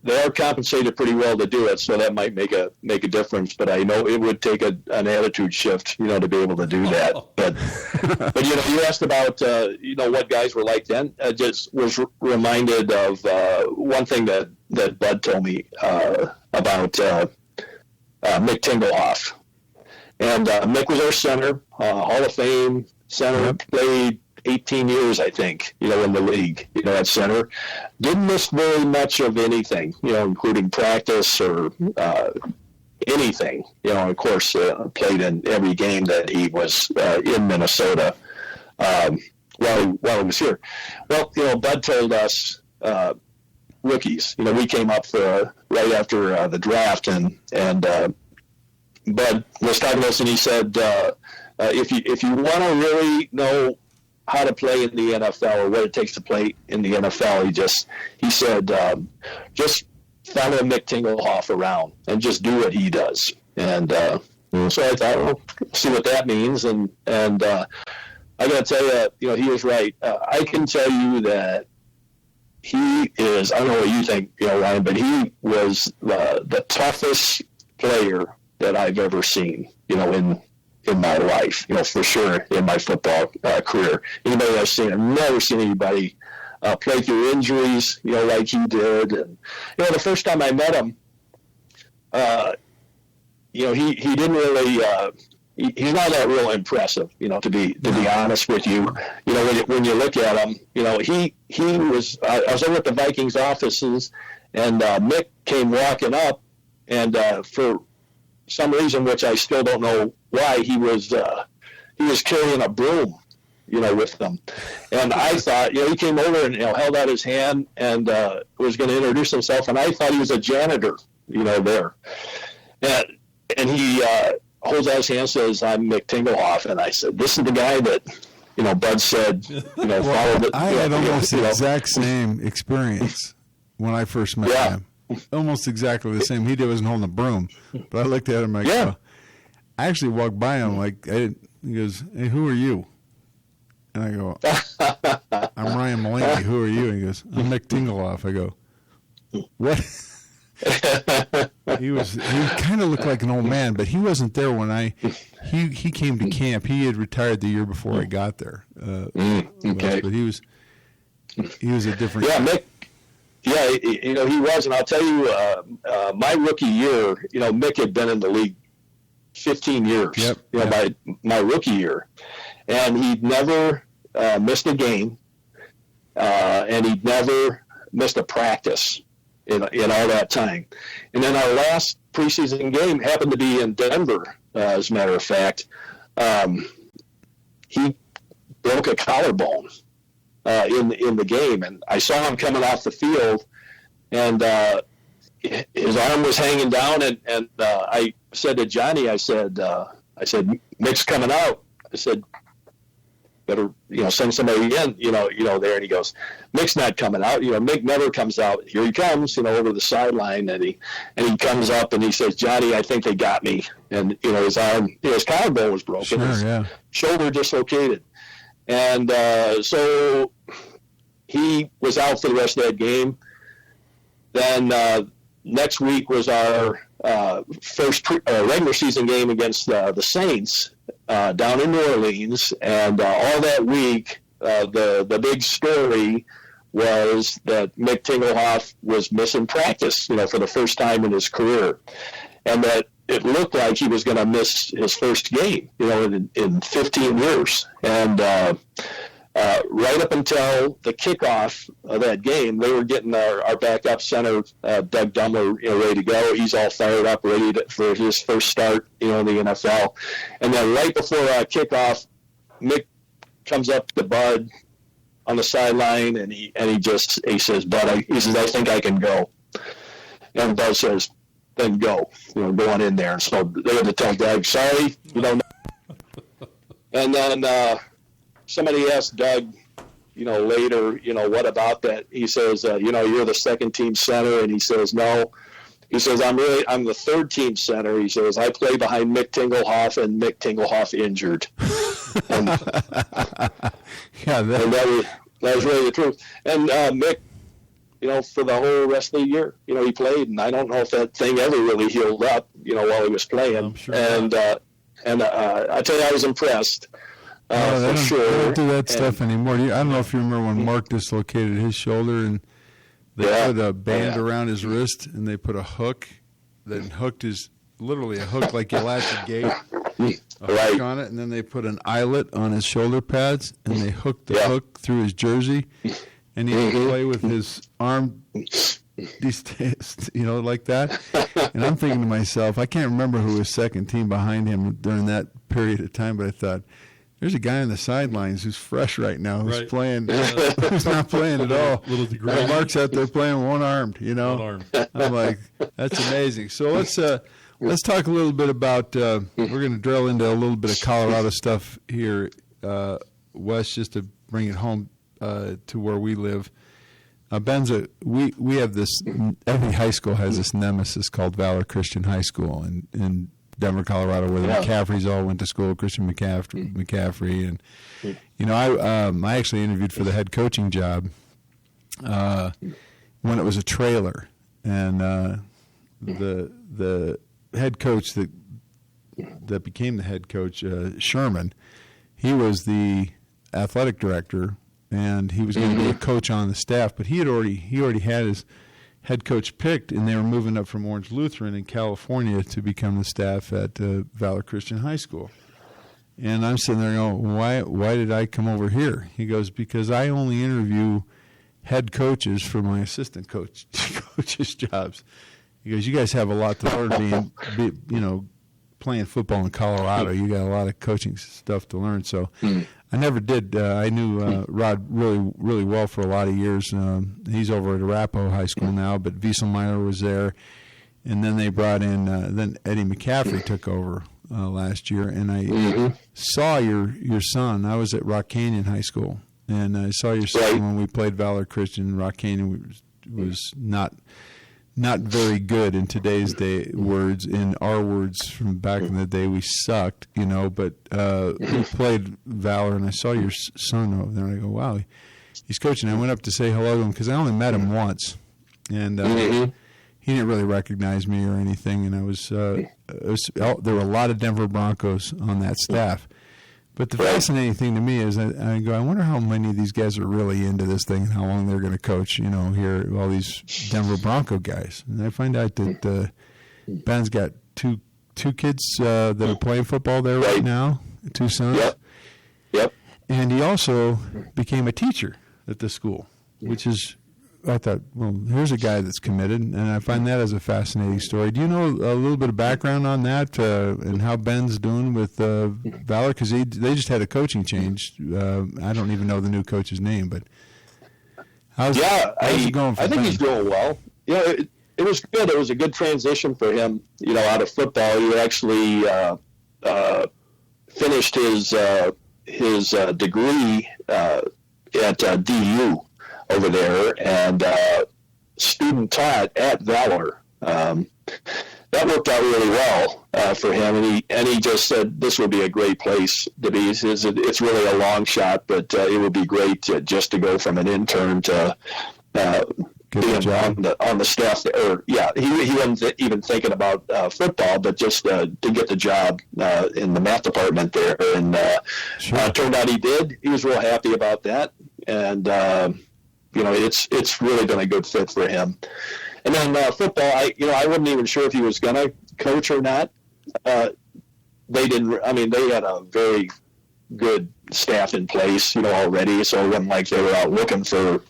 [SPEAKER 3] They are compensated pretty well to do it, so that might make a difference. But I know it would take an attitude shift, to be able to do that. But you asked about what guys were like then. I just was reminded of one thing that Bud told me about Mick Tinglehoff. And Mick was our center, Hall of Fame center, played 18 years, I think, in the league, at center. Didn't miss very much of anything, including practice or anything. Of course, played in every game that he was in Minnesota while he was here. Well, Bud told us rookies, we came up right after the draft, and Bud was talking to us, and he said, if you want to really know how to play in the NFL or what it takes to play in the NFL, he said, just follow Mick Tinglehoff around and just do what he does. And so I thought, well, see what that means. And I got to tell you, he was right. I can tell you that he is, I don't know what you think, Ryan, but he was the toughest player that I've ever seen, in my life, for sure, in my football career. Anybody I've never seen anybody play through injuries, like he did. And, the first time I met him, he didn't really, he's not that real impressive, to be honest with you. When you look at him, he was, I was over at the Vikings offices, and Mick came walking up, and for some reason, which I still don't know why, he was carrying a broom, with them. And I thought, he came over and, held out his hand and was going to introduce himself. And I thought he was a janitor, there. And he holds out his hand and says, "I'm Mick Tinglehoff." And I said, "This is the guy that, Bud said, followed it."
[SPEAKER 2] I had almost the exact same experience when I first met him. Almost exactly the same. He wasn't holding a broom, but I looked at him like, I actually walked by him he goes, "Hey, who are you?" And I go, "I'm Ryan Mulaney. Who are you?" And he goes, "I'm Mick Tinglehoff." I go, "What?" He kind of looked like an old man, but he wasn't there when he came to camp. He had retired the year before I got there.
[SPEAKER 3] Okay.
[SPEAKER 2] But he was a different
[SPEAKER 3] guy. Mick. Yeah, he was, and I'll tell you, my rookie year, Mick had been in the league 15 years. My rookie year, and he'd never missed a game, and he'd never missed a practice in all that time. And then our last preseason game happened to be in Denver, as a matter of fact. He broke a collarbone in the game, and I saw him coming off the field, and his arm was hanging down, and I said to Johnny, I said, "Mick's coming out." I said, "Better, send somebody in, there." And he goes, "Mick's not coming out. Mick never comes out. Here he comes, over the sideline." And he comes up and he says, "Johnny, I think they got me." And, his arm, his collarbone was broken. His shoulder dislocated. And so he was out for the rest of that game. Then next week was our first regular season game against the Saints down in New Orleans, and all that week, the big story was that Mick Tingelhoff was missing practice, for the first time in his career, and that it looked like he was going to miss his first game, in 15 years. And right up until the kickoff of that game, they were getting our backup center, Doug Dumler, ready to go. He's all fired up, ready for his first start, in the NFL. And then right before kickoff, Mick comes up to Bud on the sideline, and he says, Bud, I think I can go. And Bud says, then go, go on in there. And so they had to tell Doug, sorry, And then somebody asked Doug, later, what about that? He says, you're the second team center. And he says, no. He says, I'm the third team center. He says, I play behind Mick Tingelhoff, and Mick Tingelhoff injured. And, and that was really the truth. And Mick, for the whole rest of the year, he played, and I don't know if that thing ever really healed up, while he was playing.
[SPEAKER 4] I'm sure
[SPEAKER 3] and I tell you, I was impressed.
[SPEAKER 2] They don't do that stuff anymore. I don't know if you remember when Mark dislocated his shoulder, and they put a band around his wrist, and they put a hook that hooked literally a hook like you latch a gate, hook on it, and then they put an eyelet on his shoulder pads, and they hooked the hook through his jersey, and he had to play with his arm, like that. And I'm thinking to myself, I can't remember who was second team behind him during that period of time, but I thought, there's a guy on the sidelines who's fresh right now, who's playing, who's not playing at all. And Mark's out there playing one-armed,
[SPEAKER 4] One-armed.
[SPEAKER 2] I'm like, that's amazing. So let's talk a little bit about, we're going to drill into a little bit of Colorado stuff here, Wes, just to bring it home to where we live. Ben's we have this, every high school has this nemesis called Valor Christian High School in Denver, Colorado, where the McCaffreys all went to school, Christian McCaffrey. And, I actually interviewed for the head coaching job when it was a trailer. And the head coach that became the head coach, Sherman, he was the athletic director, and he was going to be a coach on the staff, but he already had his head coach picked, and they were moving up from Orange Lutheran in California to become the staff at Valor Christian High School. And I'm sitting there going, why did I come over here? He goes, because I only interview head coaches for my assistant coaches' jobs. He goes, you guys have a lot to learn playing football in Colorado. You got a lot of coaching stuff to learn. So I never did. I knew Rod really, really well for a lot of years. He's over at Arapahoe High School now, but Wieselmeyer was there. And then they brought in, then Eddie McCaffrey took over last year. And I saw your son. I was at Rock Canyon High School. And I saw your son when we played Valor Christian. Rock Canyon was not very good in today's words. In our words from back in the day, we sucked, but we played Valor, and I saw your son over there, and I go, wow, he's coaching. I went up to say hello to him because I only met him once, and he didn't really recognize me or anything, and there were a lot of Denver Broncos on that staff. But the fascinating thing to me is I go, I wonder how many of these guys are really into this thing and how long they're going to coach, here, all these Denver Bronco guys. And I find out that Ben's got two kids that are playing football there right now, two sons.
[SPEAKER 3] Yep.
[SPEAKER 2] And he also became a teacher at the school, which is, I thought, well, here's a guy that's committed, and I find that as a fascinating story. Do you know a little bit of background on that and how Ben's doing with Valor? Because they just had a coaching change. I don't even know the new coach's name, but how's it going for
[SPEAKER 3] I think
[SPEAKER 2] Ben?
[SPEAKER 3] he's doing well. It was good. It was a good transition for him, out of football. He actually finished his degree at DU. Over there, and student taught at Valor. That worked out really well for him, and he just said this would be a great place to be. It's really a long shot, but it would be great just to go from an intern to
[SPEAKER 2] Get the
[SPEAKER 3] being
[SPEAKER 2] job.
[SPEAKER 3] on the staff. He wasn't even thinking about football, but just to get the job in the math department there. And turned out he did. He was real happy about that. And it's really been a good fit for him. And then football, I wasn't even sure if he was going to coach or not. They didn't. I mean, they had a very good staff in place, already. So it wasn't like they were out looking for,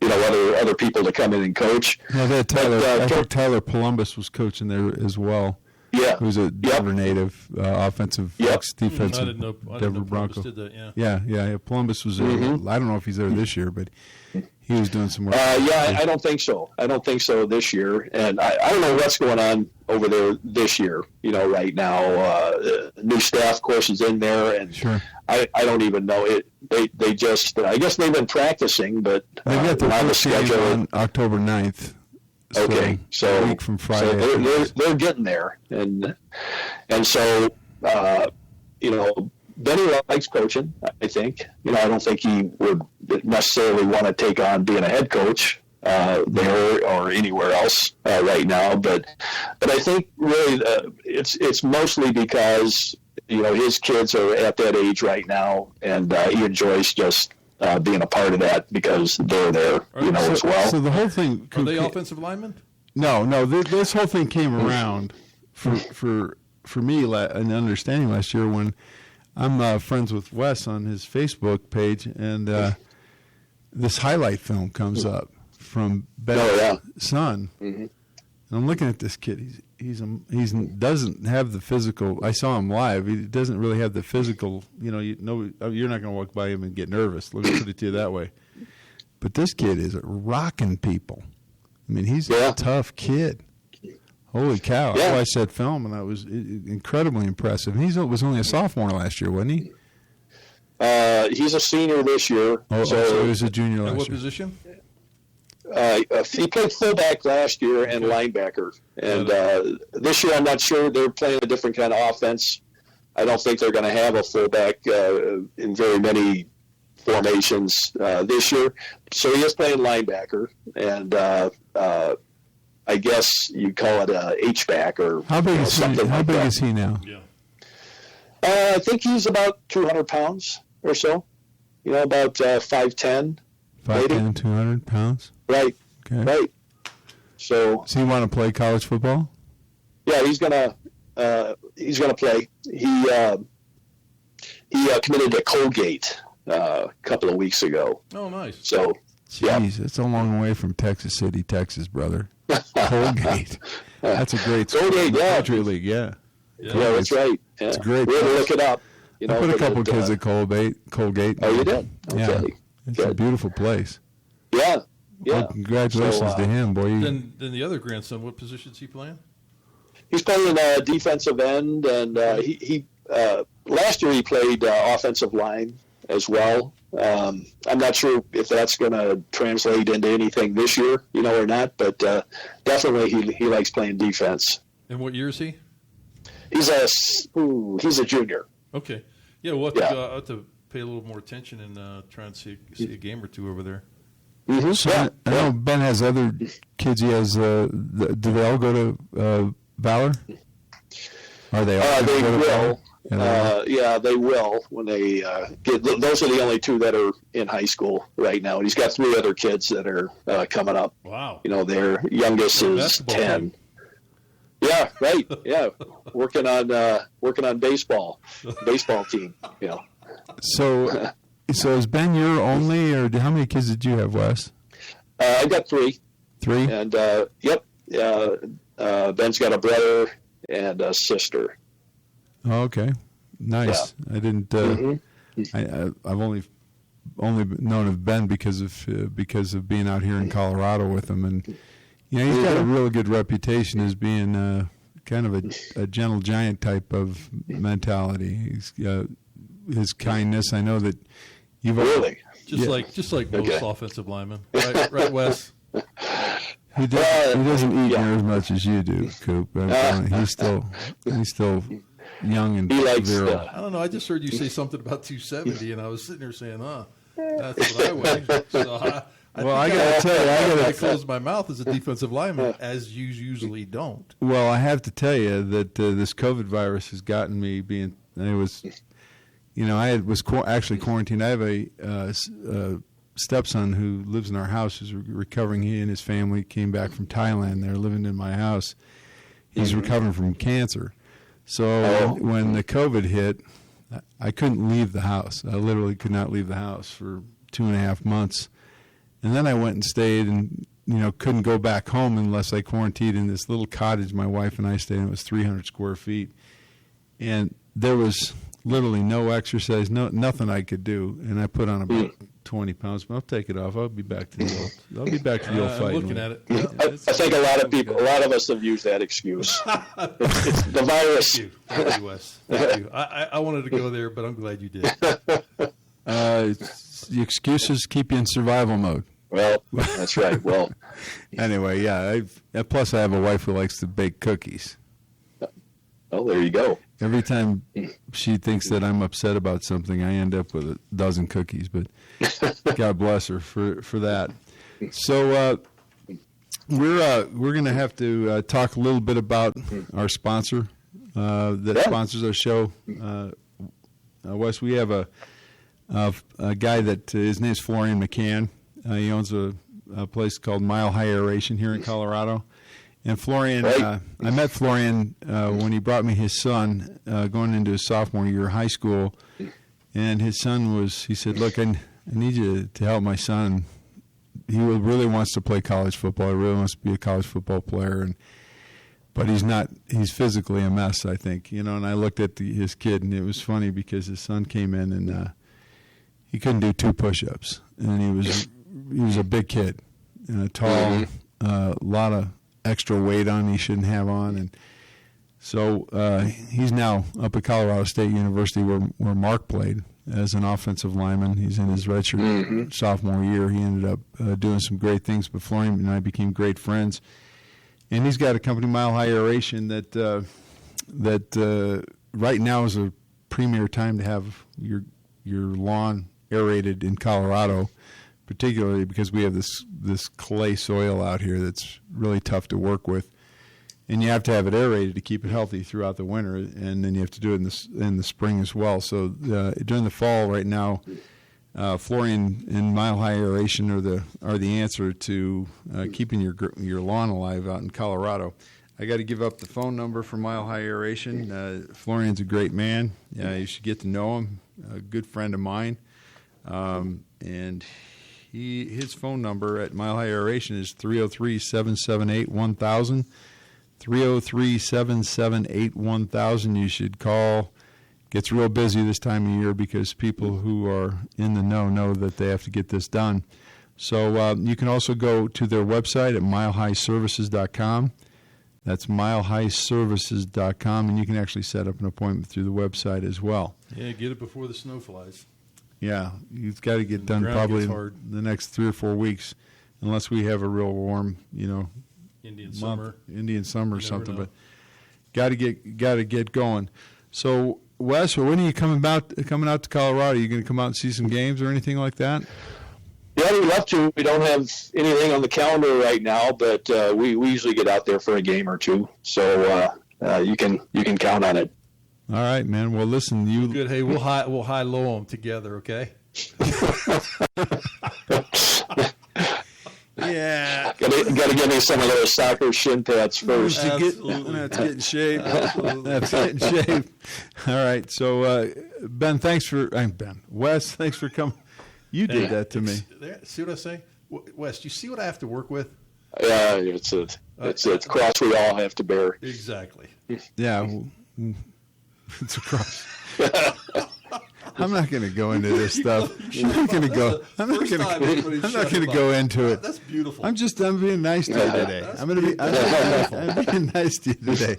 [SPEAKER 3] other people to come in and coach.
[SPEAKER 2] No, they had Tyler. I think Tyler Columbus was coaching there as well.
[SPEAKER 3] Yeah,
[SPEAKER 2] who's a Denver native, offensive, defensive.
[SPEAKER 4] I didn't know
[SPEAKER 2] Denver
[SPEAKER 4] Columbus
[SPEAKER 2] Bronco.
[SPEAKER 4] did that.
[SPEAKER 2] Yeah. Columbus was. I don't know if he's there this year, but he was doing some work.
[SPEAKER 3] I don't think so. I don't think so this year, and I don't know what's going on over there this year. Right now, new staff course is in there, and
[SPEAKER 2] sure.
[SPEAKER 3] I don't even know it. They just I guess they've been practicing, but
[SPEAKER 2] they got the
[SPEAKER 3] on the
[SPEAKER 2] first game
[SPEAKER 3] schedule
[SPEAKER 2] on October 9th.
[SPEAKER 3] So
[SPEAKER 2] a week from Friday.
[SPEAKER 3] They're getting there, and so Benny likes coaching. I think I don't think he would necessarily want to take on being a head coach there or anywhere else right now, but I think really it's mostly because his kids are at that age right now, and he enjoys just being a part of that because they're there, as well.
[SPEAKER 2] So the whole thing.
[SPEAKER 4] Are they offensive linemen?
[SPEAKER 2] No. This whole thing came around for me an understanding last year when I'm friends with Wes on his Facebook page, and this highlight film comes up from Ben's son, and I'm looking at this kid. He doesn't have the physical. I saw him live. He doesn't really have the physical. You're not going to walk by him and get nervous. Let me put it to you that way. But this kid is rocking people. I mean, he's a tough kid. Holy cow! That's why I said film, and I was incredibly impressive. He was only a sophomore last year, wasn't he?
[SPEAKER 3] He's a senior this year.
[SPEAKER 2] So he was a junior last
[SPEAKER 4] what
[SPEAKER 2] year.
[SPEAKER 4] Position?
[SPEAKER 3] He played fullback last year and linebacker. And this year, I'm not sure. They're playing a different kind of offense. I don't think they're going to have a fullback in very many formations this year. So he is playing linebacker, and I guess you call it a H-back or
[SPEAKER 2] how big is
[SPEAKER 3] something.
[SPEAKER 2] How big is he now?
[SPEAKER 4] Yeah.
[SPEAKER 3] I think he's about 200 pounds or so. About 5'10".
[SPEAKER 2] 5'10", 200 pounds.
[SPEAKER 3] Right.
[SPEAKER 2] Okay.
[SPEAKER 3] Right. So.
[SPEAKER 2] Does he want to play college football?
[SPEAKER 3] Yeah, he's gonna play. He committed to Colgate a couple of weeks ago.
[SPEAKER 4] Oh, nice.
[SPEAKER 3] So.
[SPEAKER 2] Jeez, it's a long way from Texas City, Texas, brother. Colgate. That's a great school.
[SPEAKER 3] Colgate, yeah.
[SPEAKER 2] Country League, yeah.
[SPEAKER 3] Yeah, that's right. Yeah.
[SPEAKER 2] It's a great
[SPEAKER 3] We had to
[SPEAKER 2] place.
[SPEAKER 3] look it up.
[SPEAKER 2] I put a couple kids at Colgate.
[SPEAKER 3] Oh, you did?
[SPEAKER 2] Yeah.
[SPEAKER 3] Okay.
[SPEAKER 2] It's a beautiful place.
[SPEAKER 3] Yeah. Yeah.
[SPEAKER 2] Well, congratulations to him, boy.
[SPEAKER 4] Then the other grandson, what position is he playing?
[SPEAKER 3] He's playing defensive end, and he last year he played offensive line as well. I'm not sure if that's going to translate into anything this year, or not, but definitely he likes playing defense.
[SPEAKER 4] And what year is he?
[SPEAKER 3] He's a junior.
[SPEAKER 4] Okay. Yeah, we'll have to pay a little more attention and try and see a game or two over there.
[SPEAKER 3] Mm-hmm.
[SPEAKER 2] So I know Ben has other kids. He has. Do they all go to Valor? Are they all?
[SPEAKER 3] They
[SPEAKER 2] go to
[SPEAKER 3] will.
[SPEAKER 2] Valor?
[SPEAKER 3] Yeah, they will when they get. Those are the only two that are in high school right now. And he's got 3 other kids that are coming up.
[SPEAKER 4] Wow.
[SPEAKER 3] Their youngest is 10.
[SPEAKER 4] Team.
[SPEAKER 3] Yeah, right. Yeah, working on baseball team.
[SPEAKER 2] So is Ben your only, or how many kids did you have, Wes?
[SPEAKER 3] I got 3.
[SPEAKER 2] 3?
[SPEAKER 3] And Ben's got a brother and a sister.
[SPEAKER 2] Oh, okay, nice.
[SPEAKER 3] Yeah.
[SPEAKER 2] I didn't. I've only known of Ben because of being out here in Colorado with him, and he's got a real good reputation as being kind of a gentle giant type of mentality. He's his kindness. I know that you've
[SPEAKER 3] Really?
[SPEAKER 4] Just like most offensive linemen, right, Wes?
[SPEAKER 2] He doesn't eat near as much as you do, Coop. He's still young and virile.
[SPEAKER 4] I don't know. I just heard you say something about 270, and I was sitting there saying, that's what I weigh. So
[SPEAKER 2] Well, I got to tell you, I got
[SPEAKER 4] to close my mouth as a defensive lineman, as you usually don't.
[SPEAKER 2] Well, I have to tell you that this COVID virus has gotten me being. It was, actually quarantined. I have a stepson who lives in our house, who's recovering. He and his family came back from Thailand. They're living in my house. He's recovering from cancer. So when the COVID hit, I couldn't leave the house. I literally could not leave the house for 2.5 months. And then I went and stayed and, couldn't go back home unless I quarantined in this little cottage my wife and I stayed in. It was 300 square feet. And there was literally no exercise, nothing I could do. And I put on about 20 pounds, but I'll take it off. I'll be back to the old fight.
[SPEAKER 4] I'm looking at it.
[SPEAKER 3] I think a lot of us have used that excuse. It's the virus.
[SPEAKER 4] Thank you, Wes. Thank you. I wanted to go there, but I'm glad you did.
[SPEAKER 2] The excuses keep you in survival mode.
[SPEAKER 3] Well, that's right. Well,
[SPEAKER 2] anyway, yeah. Plus, I have a wife who likes to bake cookies.
[SPEAKER 3] Oh, there you go.
[SPEAKER 2] Every time she thinks that I'm upset about something, I end up with a dozen cookies. But God bless her for that. So we're going to have to talk a little bit about our sponsor that sponsors our show. Wes, we have a guy that his name's Florian McCann. He owns a place called Mile High Aeration here in Colorado. And Florian, I met Florian when he brought me his son going into his sophomore year of high school. And his son he said, look, I need you to help my son. He really wants to play college football. He really wants to be a college football player. But he's physically a mess, I think. And I looked at his kid, and it was funny because his son came in and he couldn't do 2 push-ups. And he was a big kid, tall, a lot of extra weight on he shouldn't have on, and so he's now up at Colorado State University where Mark played as an offensive lineman. He's in his redshirt sophomore year. He ended up doing some great things, but Florian and I became great friends. And he's got a company, Mile High Aeration, that right now is a premier time to have your lawn aerated in Colorado, particularly because we have this clay soil out here that's really tough to work with, and you have to have it aerated to keep it healthy throughout the winter, and then you have to do it in the spring as well. So during the fall, right now, Florian and Mile High Aeration are the answer to keeping your lawn alive out in Colorado. I got to give up the phone number for Mile High Aeration. Florian's a great man. You should get to know him. A good friend of mine, and his phone number at Mile High Aeration is 303-778-1000. 303-778-1000. You should call. Gets real busy this time of year because people who are in the know that they have to get this done. So you can also go to their website at milehighservices.com. That's milehighservices.com, and you can actually set up an appointment through the website as well.
[SPEAKER 4] Yeah, get it before the snow flies.
[SPEAKER 2] Yeah, it's got to get done probably in the next 3 or 4 weeks, unless we have a real warm,
[SPEAKER 4] Indian
[SPEAKER 2] summer or something.
[SPEAKER 4] Know.
[SPEAKER 2] But got to get going. So, Wes, when are you coming out to Colorado? Are you going to come out and see some games or anything like that?
[SPEAKER 3] Yeah, we'd love to. We don't have anything on the calendar right now, but we usually get out there for a game or two. So you can count on it.
[SPEAKER 2] All right, man. Well, listen,
[SPEAKER 4] good. Hey, we'll high low them together, okay?
[SPEAKER 3] Yeah. Got to give me some of those soccer shin pads first.
[SPEAKER 2] That's getting shaved. That's getting shaved. All right. So, Wes, thanks for coming. You did that to me.
[SPEAKER 4] See what I say? Wes, do you see what I have to work with?
[SPEAKER 3] Yeah, it's a cross we all have to bear.
[SPEAKER 4] Exactly.
[SPEAKER 2] Yeah. It's a cross. I'm not going to go into this stuff. I'm not going to go into it.
[SPEAKER 4] That's beautiful.
[SPEAKER 2] I'm being nice to you today. I'm being nice to you today.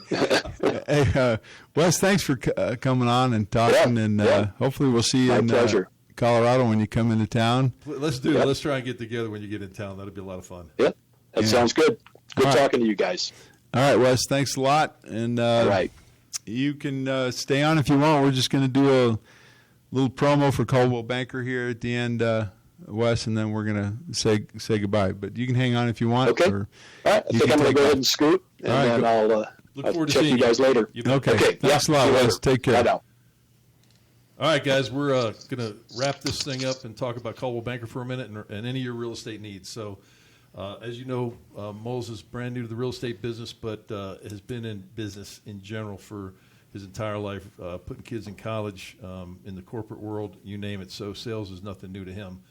[SPEAKER 2] Hey, Wes, thanks for coming on and talking, and hopefully we'll see you in Colorado when you come into town.
[SPEAKER 4] Let's do it. Let's try and get together when you get in town. That'll be a lot of fun.
[SPEAKER 3] Yep, that sounds good. Good talking to you guys.
[SPEAKER 2] All right, Wes, thanks a lot. And you can stay on if you want. We're just going to do a little promo for Coldwell Banker here at the end of Wes, and then we're gonna say goodbye. But you can hang on if you want.
[SPEAKER 3] Okay.
[SPEAKER 2] Or
[SPEAKER 3] All right. I think I'm going to go ahead and scoot, and
[SPEAKER 2] All right,
[SPEAKER 3] then
[SPEAKER 2] go.
[SPEAKER 4] Look forward to
[SPEAKER 3] check
[SPEAKER 4] seeing
[SPEAKER 3] you guys later.
[SPEAKER 2] Okay.
[SPEAKER 3] Okay.
[SPEAKER 2] Thanks a
[SPEAKER 3] Yeah,
[SPEAKER 2] lot,
[SPEAKER 3] see you
[SPEAKER 2] Wes.
[SPEAKER 3] later.
[SPEAKER 2] Take care.
[SPEAKER 3] Bye now.
[SPEAKER 4] All right, guys, we're going to wrap this thing up and talk about Caldwell Banker for a minute and any of your real estate needs. So, as you know, Mulls is brand new to the real estate business, but has been in business in general for his entire life, putting kids in college, in the corporate world, you name it. So sales is nothing new to him.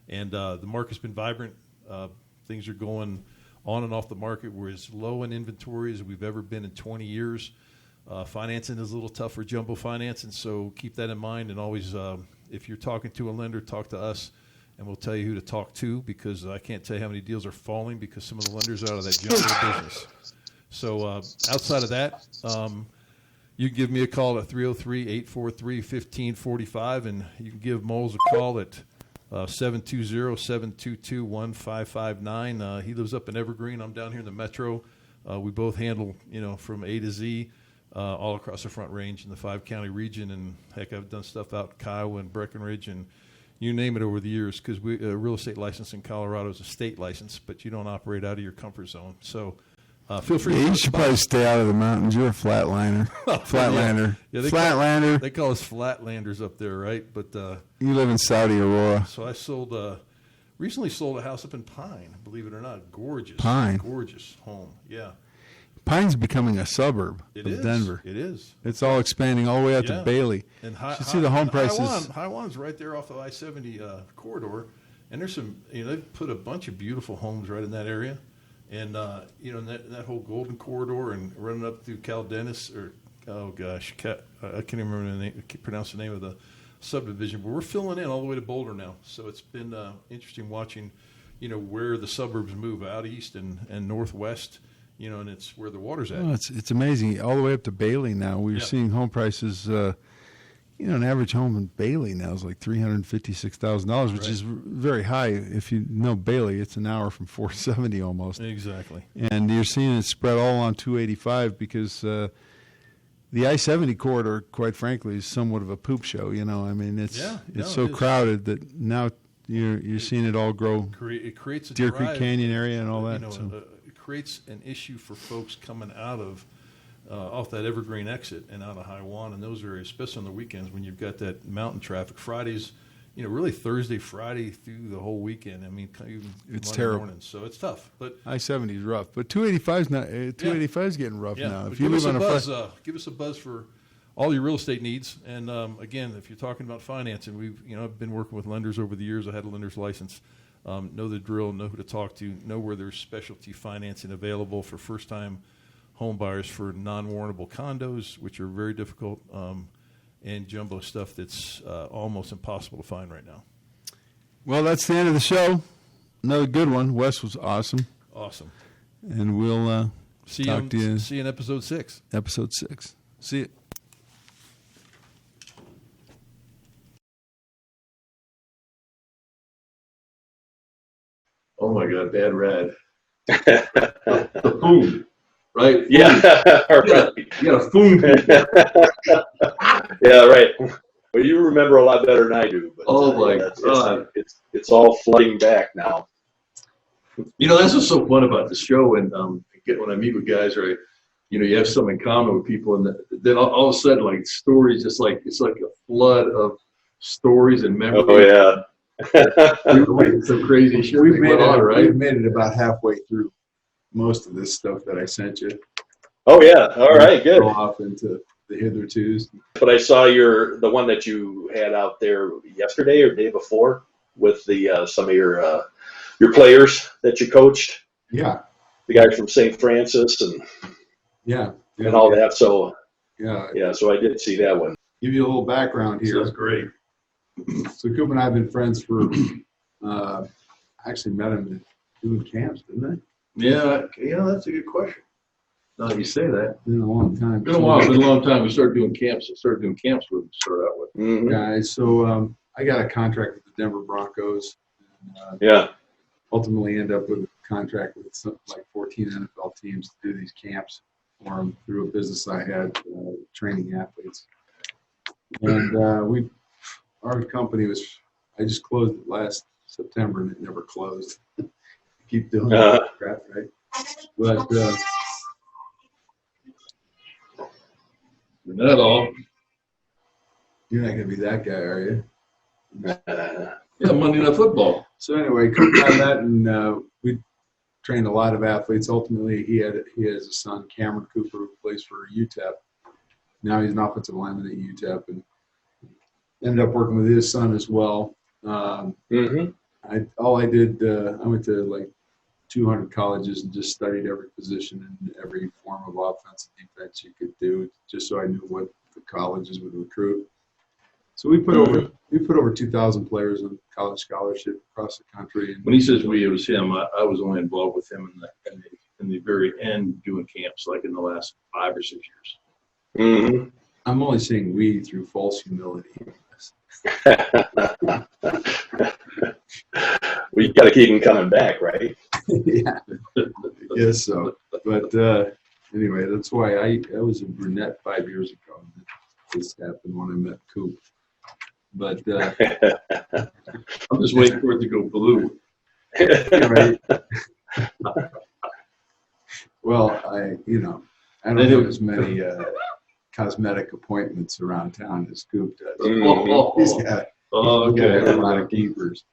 [SPEAKER 4] And the market's been vibrant. Things are going on and off the market. We're as low in inventory as we've ever been in 20 years. Financing is a little tough for jumbo financing, so keep that in mind. And always, if you're talking to a lender, talk to us, and we'll tell you who to talk to, because I can't tell you how many deals are falling because some of the lenders are out of that jumbo business. So outside of that, you can give me a call at 303-843-1545, and you can give Mulls a call at 720-722-1559. He lives up in Evergreen. I'm down here in the metro. We both handle, from A to Z, all across the Front Range in the 5-county region. And, heck, I've done stuff out in Kiowa and Breckenridge and you name it over the years, because real estate license in Colorado is a state license, but you don't operate out of your comfort zone. So feel free to
[SPEAKER 2] You should probably stay out of the mountains. You're a flatliner. Flatlander.
[SPEAKER 4] Yeah,
[SPEAKER 2] Flatlander.
[SPEAKER 4] they call us flatlanders up there, right? But
[SPEAKER 2] You live in Saudi Aurora.
[SPEAKER 4] so I recently sold a house up in Pine, believe it or not. Gorgeous.
[SPEAKER 2] Pine?
[SPEAKER 4] Gorgeous home, yeah.
[SPEAKER 2] Pine's becoming a suburb
[SPEAKER 4] It
[SPEAKER 2] of
[SPEAKER 4] is.
[SPEAKER 2] Denver.
[SPEAKER 4] It is.
[SPEAKER 2] It's all expanding all the way out
[SPEAKER 4] Yeah.
[SPEAKER 2] to Bailey.
[SPEAKER 4] And
[SPEAKER 2] You should see the home prices.
[SPEAKER 4] Highwan's right there off the I-70 corridor, and there's some. They've put a bunch of beautiful homes right in that area, and that whole Golden Corridor and running up through Caldennis I can't even remember pronounce the name of the subdivision, but we're filling in all the way to Boulder now. So it's been interesting watching, where the suburbs move out east and northwest. And it's where the water's at.
[SPEAKER 2] Oh, it's amazing. All the way up to Bailey now. We're seeing home prices. An average home in Bailey now is like $356,000, which is very high. If you know Bailey, it's an hour from 470 almost.
[SPEAKER 4] Exactly.
[SPEAKER 2] And you're seeing it spread all on 285 because the I-70 corridor, quite frankly, is somewhat of a poop show. It's so crowded that now you're seeing it all grow.
[SPEAKER 4] It creates a
[SPEAKER 2] Deer
[SPEAKER 4] drive,
[SPEAKER 2] Creek Canyon area and all that.
[SPEAKER 4] It creates an issue for folks coming out of off that Evergreen exit and out of Highwan and those areas, especially on the weekends when you've got that mountain traffic. Fridays, really Thursday, Friday through the whole weekend. I mean, even
[SPEAKER 2] it's
[SPEAKER 4] Monday
[SPEAKER 2] terrible.
[SPEAKER 4] mornings, so it's tough. But
[SPEAKER 2] I-70 is rough, but 285 is not. 285 is getting rough now.
[SPEAKER 4] But
[SPEAKER 2] If you live on
[SPEAKER 4] give us a buzz for all your real estate needs. And again, if you're talking about financing, I've been working with lenders over the years. I had a lender's license. Know the drill, know who to talk to, know where there's specialty financing available for first-time home buyers for non-warrantable condos, which are very difficult, and jumbo stuff that's almost impossible to find right now.
[SPEAKER 2] Well, that's the end of the show. Another good one. Wes was awesome.
[SPEAKER 4] Awesome.
[SPEAKER 2] And we'll talk to you.
[SPEAKER 4] See you in episode 6.
[SPEAKER 2] Episode 6. See you.
[SPEAKER 1] Oh my God, bad rad. The food, right?
[SPEAKER 3] Yeah, right.
[SPEAKER 1] You got a food.
[SPEAKER 3] Yeah, right. Well, you remember a lot better than I do. But,
[SPEAKER 1] Oh my God.
[SPEAKER 3] It's all flooding back now.
[SPEAKER 1] That's what's so fun about the show. And when I meet with guys, right, you have something in common with people, and then all of a sudden, like stories, it's like a flood of stories and memories.
[SPEAKER 3] Oh yeah.
[SPEAKER 1] Some crazy shit that went on, right?
[SPEAKER 5] We've made it about halfway through most of this stuff that I sent you.
[SPEAKER 3] Oh yeah. All right. Good.
[SPEAKER 5] Go off into the hithertos.
[SPEAKER 3] But I saw the one that you had out there yesterday or day before with the some of your players that you coached.
[SPEAKER 5] Yeah.
[SPEAKER 3] The guys from St. Francis and all that. So
[SPEAKER 5] Yeah.
[SPEAKER 3] so I did see that one.
[SPEAKER 5] Give you a little background here.
[SPEAKER 1] That's great.
[SPEAKER 5] So Coop and I have been friends for, actually met him doing camps, didn't I?
[SPEAKER 1] Yeah, that's a good question. Now that you say that.
[SPEAKER 5] Been a long time.
[SPEAKER 1] Been a while, been a long time. We started doing camps with them to start out with.
[SPEAKER 3] Mhm.
[SPEAKER 5] Guys, so I got a contract with the Denver Broncos. And,
[SPEAKER 3] Yeah.
[SPEAKER 5] ultimately end up with a contract with like 14 NFL teams to do these camps for them through a business I had, training athletes. And our company I just closed it last September, and it never closed. Keep doing that crap, right? But
[SPEAKER 1] Not all.
[SPEAKER 5] you're not going to be that guy, are you?
[SPEAKER 1] Yeah, Monday Night Football.
[SPEAKER 5] So anyway, Coop and I met, and we trained a lot of athletes. Ultimately, he has a son, Cameron Cooper, who plays for UTEP. Now he's an offensive lineman at UTEP, and ended up working with his son as well. I went to like 200 colleges and just studied every position and every form of offense and defense you could do, just so I knew what the colleges would recruit. So we put over 2,000 players on college scholarship across the country. And
[SPEAKER 1] When he says we, it was him. I was only involved with him in the very end doing camps, like in the last 5 or 6 years.
[SPEAKER 5] I'm only saying we through false humility.
[SPEAKER 3] We got to keep him coming back, right?
[SPEAKER 5] Yeah, yes. So, but anyway, that's why I was a brunette 5 years ago. This happened when I met Coop. But
[SPEAKER 1] I'm just waiting for it to go blue.
[SPEAKER 5] right. Well, I don't have as many cosmetic appointments around town as Coop does.
[SPEAKER 1] Oh,
[SPEAKER 5] He's got a lot of keepers.